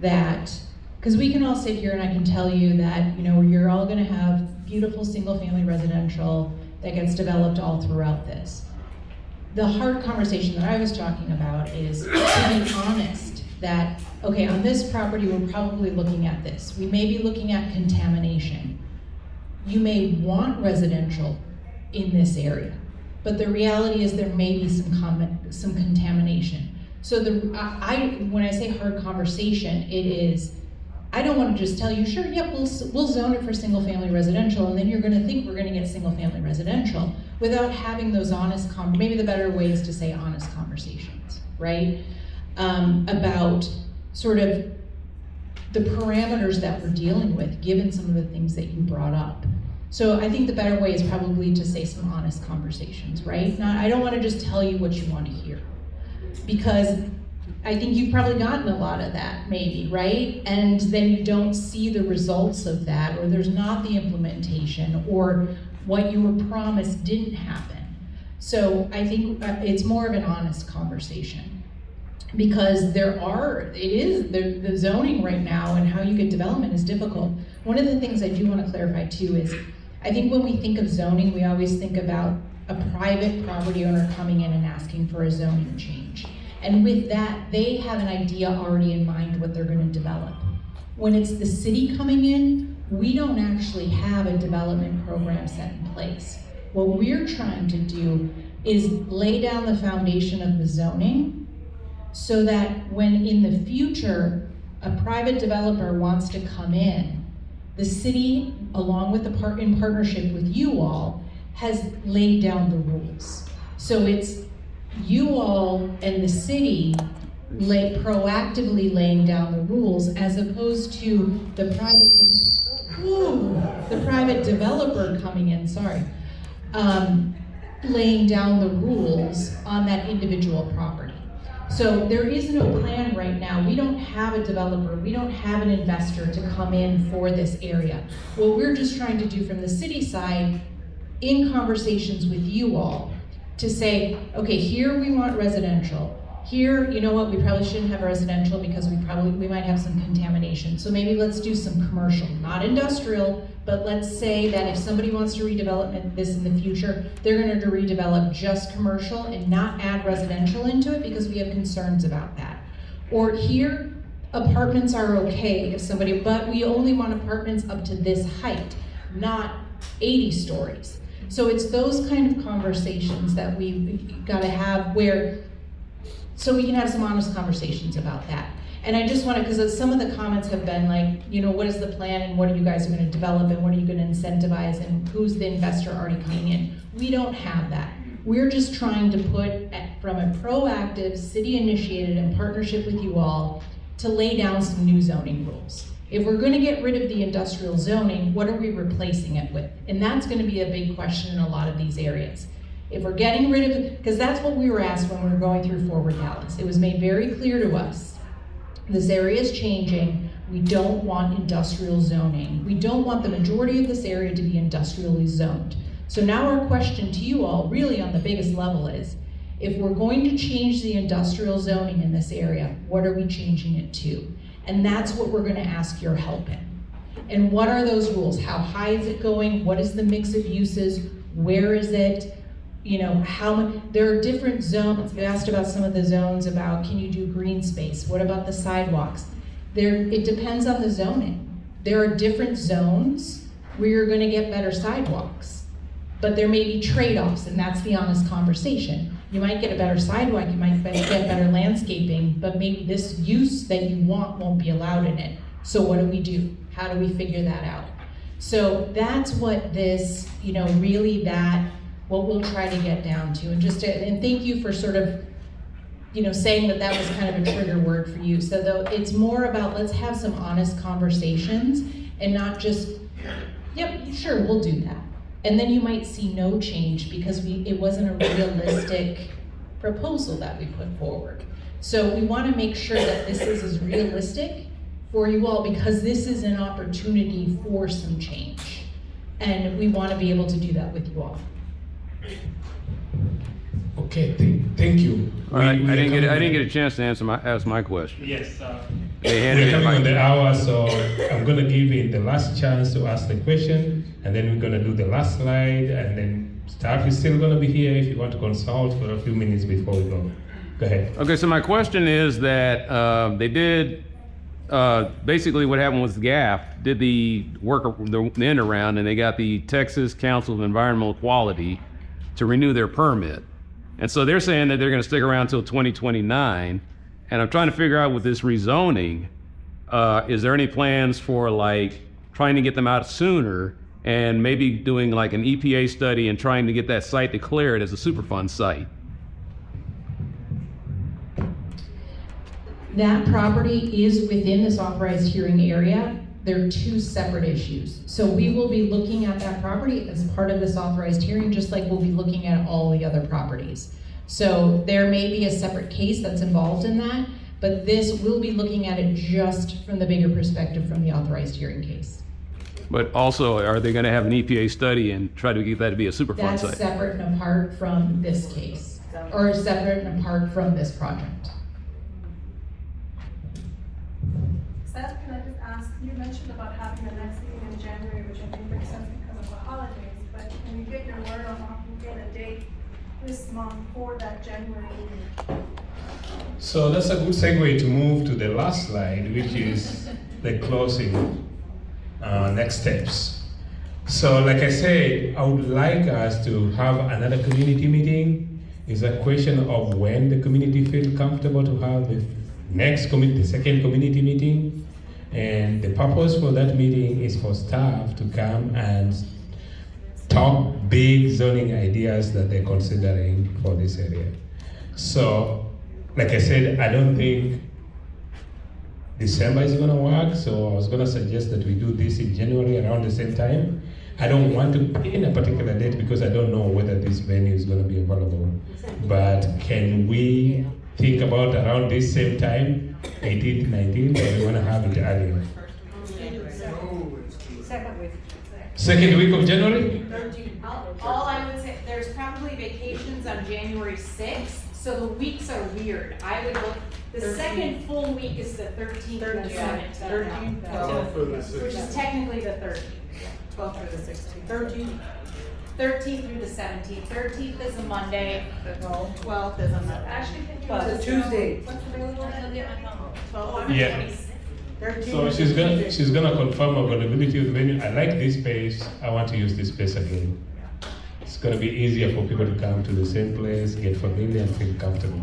that, because we can all sit here and I can tell you that, you know, you're all going to have beautiful single-family residential that gets developed all throughout this. The hard conversation that I was talking about is being honest that, okay, on this property, we're probably looking at this. We may be looking at contamination. You may want residential in this area, but the reality is there may be some contamination. So when I say hard conversation, it is, I don't want to just tell you, sure, yep, we'll zone it for single-family residential, and then you're going to think we're going to get single-family residential without having those honest, maybe the better way is to say honest conversations, right? About sort of the parameters that we're dealing with, given some of the things that you brought up. So I think the better way is probably to say some honest conversations, right? I don't wanna just tell you what you wanna hear. Because I think you've probably gotten a lot of that, maybe, right? And then you don't see the results of that, or there's not the implementation, or what you were promised didn't happen. So I think it's more of an honest conversation. Because the zoning right now and how you get development is difficult. One of the things I do want to clarify too is, I think when we think of zoning, we always think about a private property owner coming in and asking for a zoning change. And with that, they have an idea already in mind what they're going to develop. When it's the city coming in, we don't actually have a development program set in place. What we're trying to do is lay down the foundation of the zoning so that when in the future a private developer wants to come in, the city, along with in partnership with you all, has laid down the rules. So it's you all and the city proactively laying down the rules, as opposed to the private developer coming in, laying down the rules on that individual property. So there is no plan right now. We don't have a developer, we don't have an investor to come in for this area. What we're just trying to do from the city side, in conversations with you all, to say, okay, here we want residential. Here, you know what, we probably shouldn't have residential because we might have some contamination. So maybe let's do some commercial, not industrial, but let's say that if somebody wants to redevelop this in the future, they're going to redevelop just commercial and not add residential into it because we have concerns about that. Or here, apartments are okay but we only want apartments up to this height, not 80 stories. So it's those kind of conversations that we gotta have so we can have some honest conversations about that. And I just wanna, because some of the comments have been like, what is the plan and what are you guys gonna develop and what are you gonna incentivize and who's the investor already coming in? We don't have that. We're just trying to put, from a proactive, city-initiated in partnership with you all, to lay down some new zoning rules. If we're gonna get rid of the industrial zoning, what are we replacing it with? And that's gonna be a big question in a lot of these areas. If we're getting rid of it, because that's what we were asked when we were going through Forward Dallas. It was made very clear to us, this area is changing, we don't want industrial zoning. We don't want the majority of this area to be industrially zoned. So now our question to you all, really on the biggest level is, if we're going to change the industrial zoning in this area, what are we changing it to? And that's what we're gonna ask your help in. And what are those rules? How high is it going? What is the mix of uses? Where is it? There are different zones. You asked about some of the zones about, can you do green space? What about the sidewalks? It depends on the zoning. There are different zones where you're gonna get better sidewalks, but there may be trade-offs, and that's the honest conversation. You might get a better sidewalk, you might get better landscaping, but maybe this use that you want won't be allowed in it. So what do we do? How do we figure that out? So that's what this, what we'll try to get down to. And thank you for sort of, saying that was kind of a trigger word for you. So though it's more about, let's have some honest conversations and not just, yep, sure, we'll do that. And then you might see no change because it wasn't a realistic proposal that we put forward. So we want to make sure that this is as realistic for you all, because this is an opportunity for some change. And we want to be able to do that with you all. Okay, thank you. All right, I didn't get a chance to ask my question. Yes, We're coming on the hour, so I'm gonna give you the last chance to ask the question, and then we're gonna do the last slide, and then staff is still gonna be here if you want to consult for a few minutes before we go. Go ahead. Okay, so my question is that they did, basically what happened was GAF did the work, the end around, and they got the Texas Council of Environmental Quality to renew their permit. And so they're saying that they're gonna stick around till 2029. And I'm trying to figure out with this rezoning, is there any plans for trying to get them out sooner and maybe doing an EPA study and trying to get that site declared as a Superfund site? That property is within this authorized hearing area. They're two separate issues. So we will be looking at that property as part of this authorized hearing, just like we'll be looking at all the other properties. So there may be a separate case that's involved in that, but this, we'll be looking at it just from the bigger perspective from the authorized hearing case. But also, are they gonna have an EPA study and try to get that to be a Superfund That's site? separate and apart from this case, or separate and apart from this project. Seth, can I just ask, you mentioned about having the next meeting in January, which I think makes sense because of the holidays, but can you get your word on how we get a date this month for that January meeting? So that's a good segue to move to the last slide, which is the closing next steps. So like I said, I would like us to have another community meeting. It's a question of when the community feels comfortable to have the the second community meeting. And the purpose for that meeting is for staff to come and talk big zoning ideas that they're considering for this area. So, like I said, I don't think December is gonna work, so I was gonna suggest that we do this in January around the same time. I don't want to pin a particular date because I don't know whether this venue is gonna be available. But can we think about around this same time, 18th, 19th, or we wanna have it earlier? Second week of January? All I would say, there's probably vacations on January 6th, so the weeks are weird. I would look, the second full week is the 13th and the 17th. Which is technically the 13th. 12th through the 16th. 13th through the 17th. 13th is a Monday, 12th is a Monday. Actually, can you? But It's a Tuesday. What's available? Yeah. So she's gonna confirm availability of the venue. I like this space. I want to use this space again. It's gonna be easier for people to come to the same place, get familiar, and feel comfortable.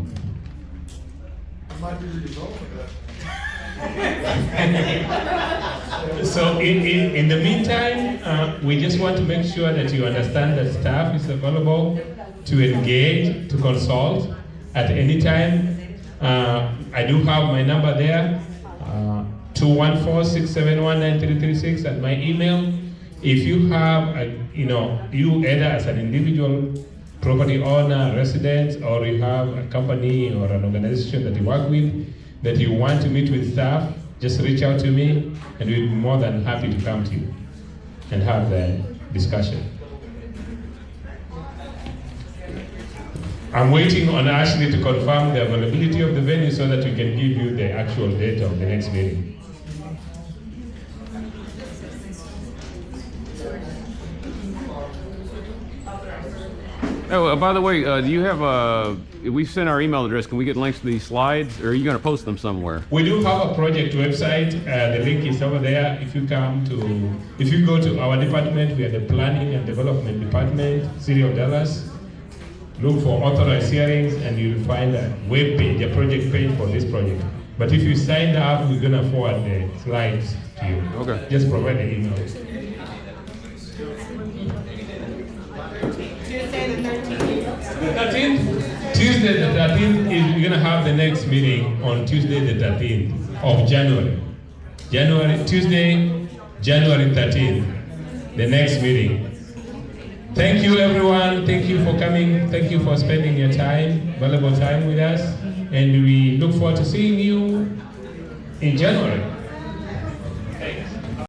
So in the meantime, we just want to make sure that you understand that staff is available to engage, to consult at any time. I do have my number there, 214-671-9336, and my email. If you have, you either as an individual property owner, resident, or you have a company or an organization that you work with, that you want to meet with staff, just reach out to me, and we'll be more than happy to come to you and have the discussion. I'm waiting on Ashley to confirm the availability of the venue so that we can give you the actual date of the next meeting. Oh, by the way, do you have we sent our email address, can we get links to these slides, or are you gonna post them somewhere? We do have a project website. The link is over there. If you go to our department, we are the Planning and Development Department, City of Dallas. Look for authorized hearings, and you'll find a web page, a project page for this project. But if you sign up, we're gonna forward the slides to you. Okay. Just provide the email. Tuesday the 13th is we're gonna have the next meeting on Tuesday the 13th of January. Tuesday, January 13th, the next meeting. Thank you everyone, thank you for coming, thank you for spending your time, valuable time with us, and we look forward to seeing you in January.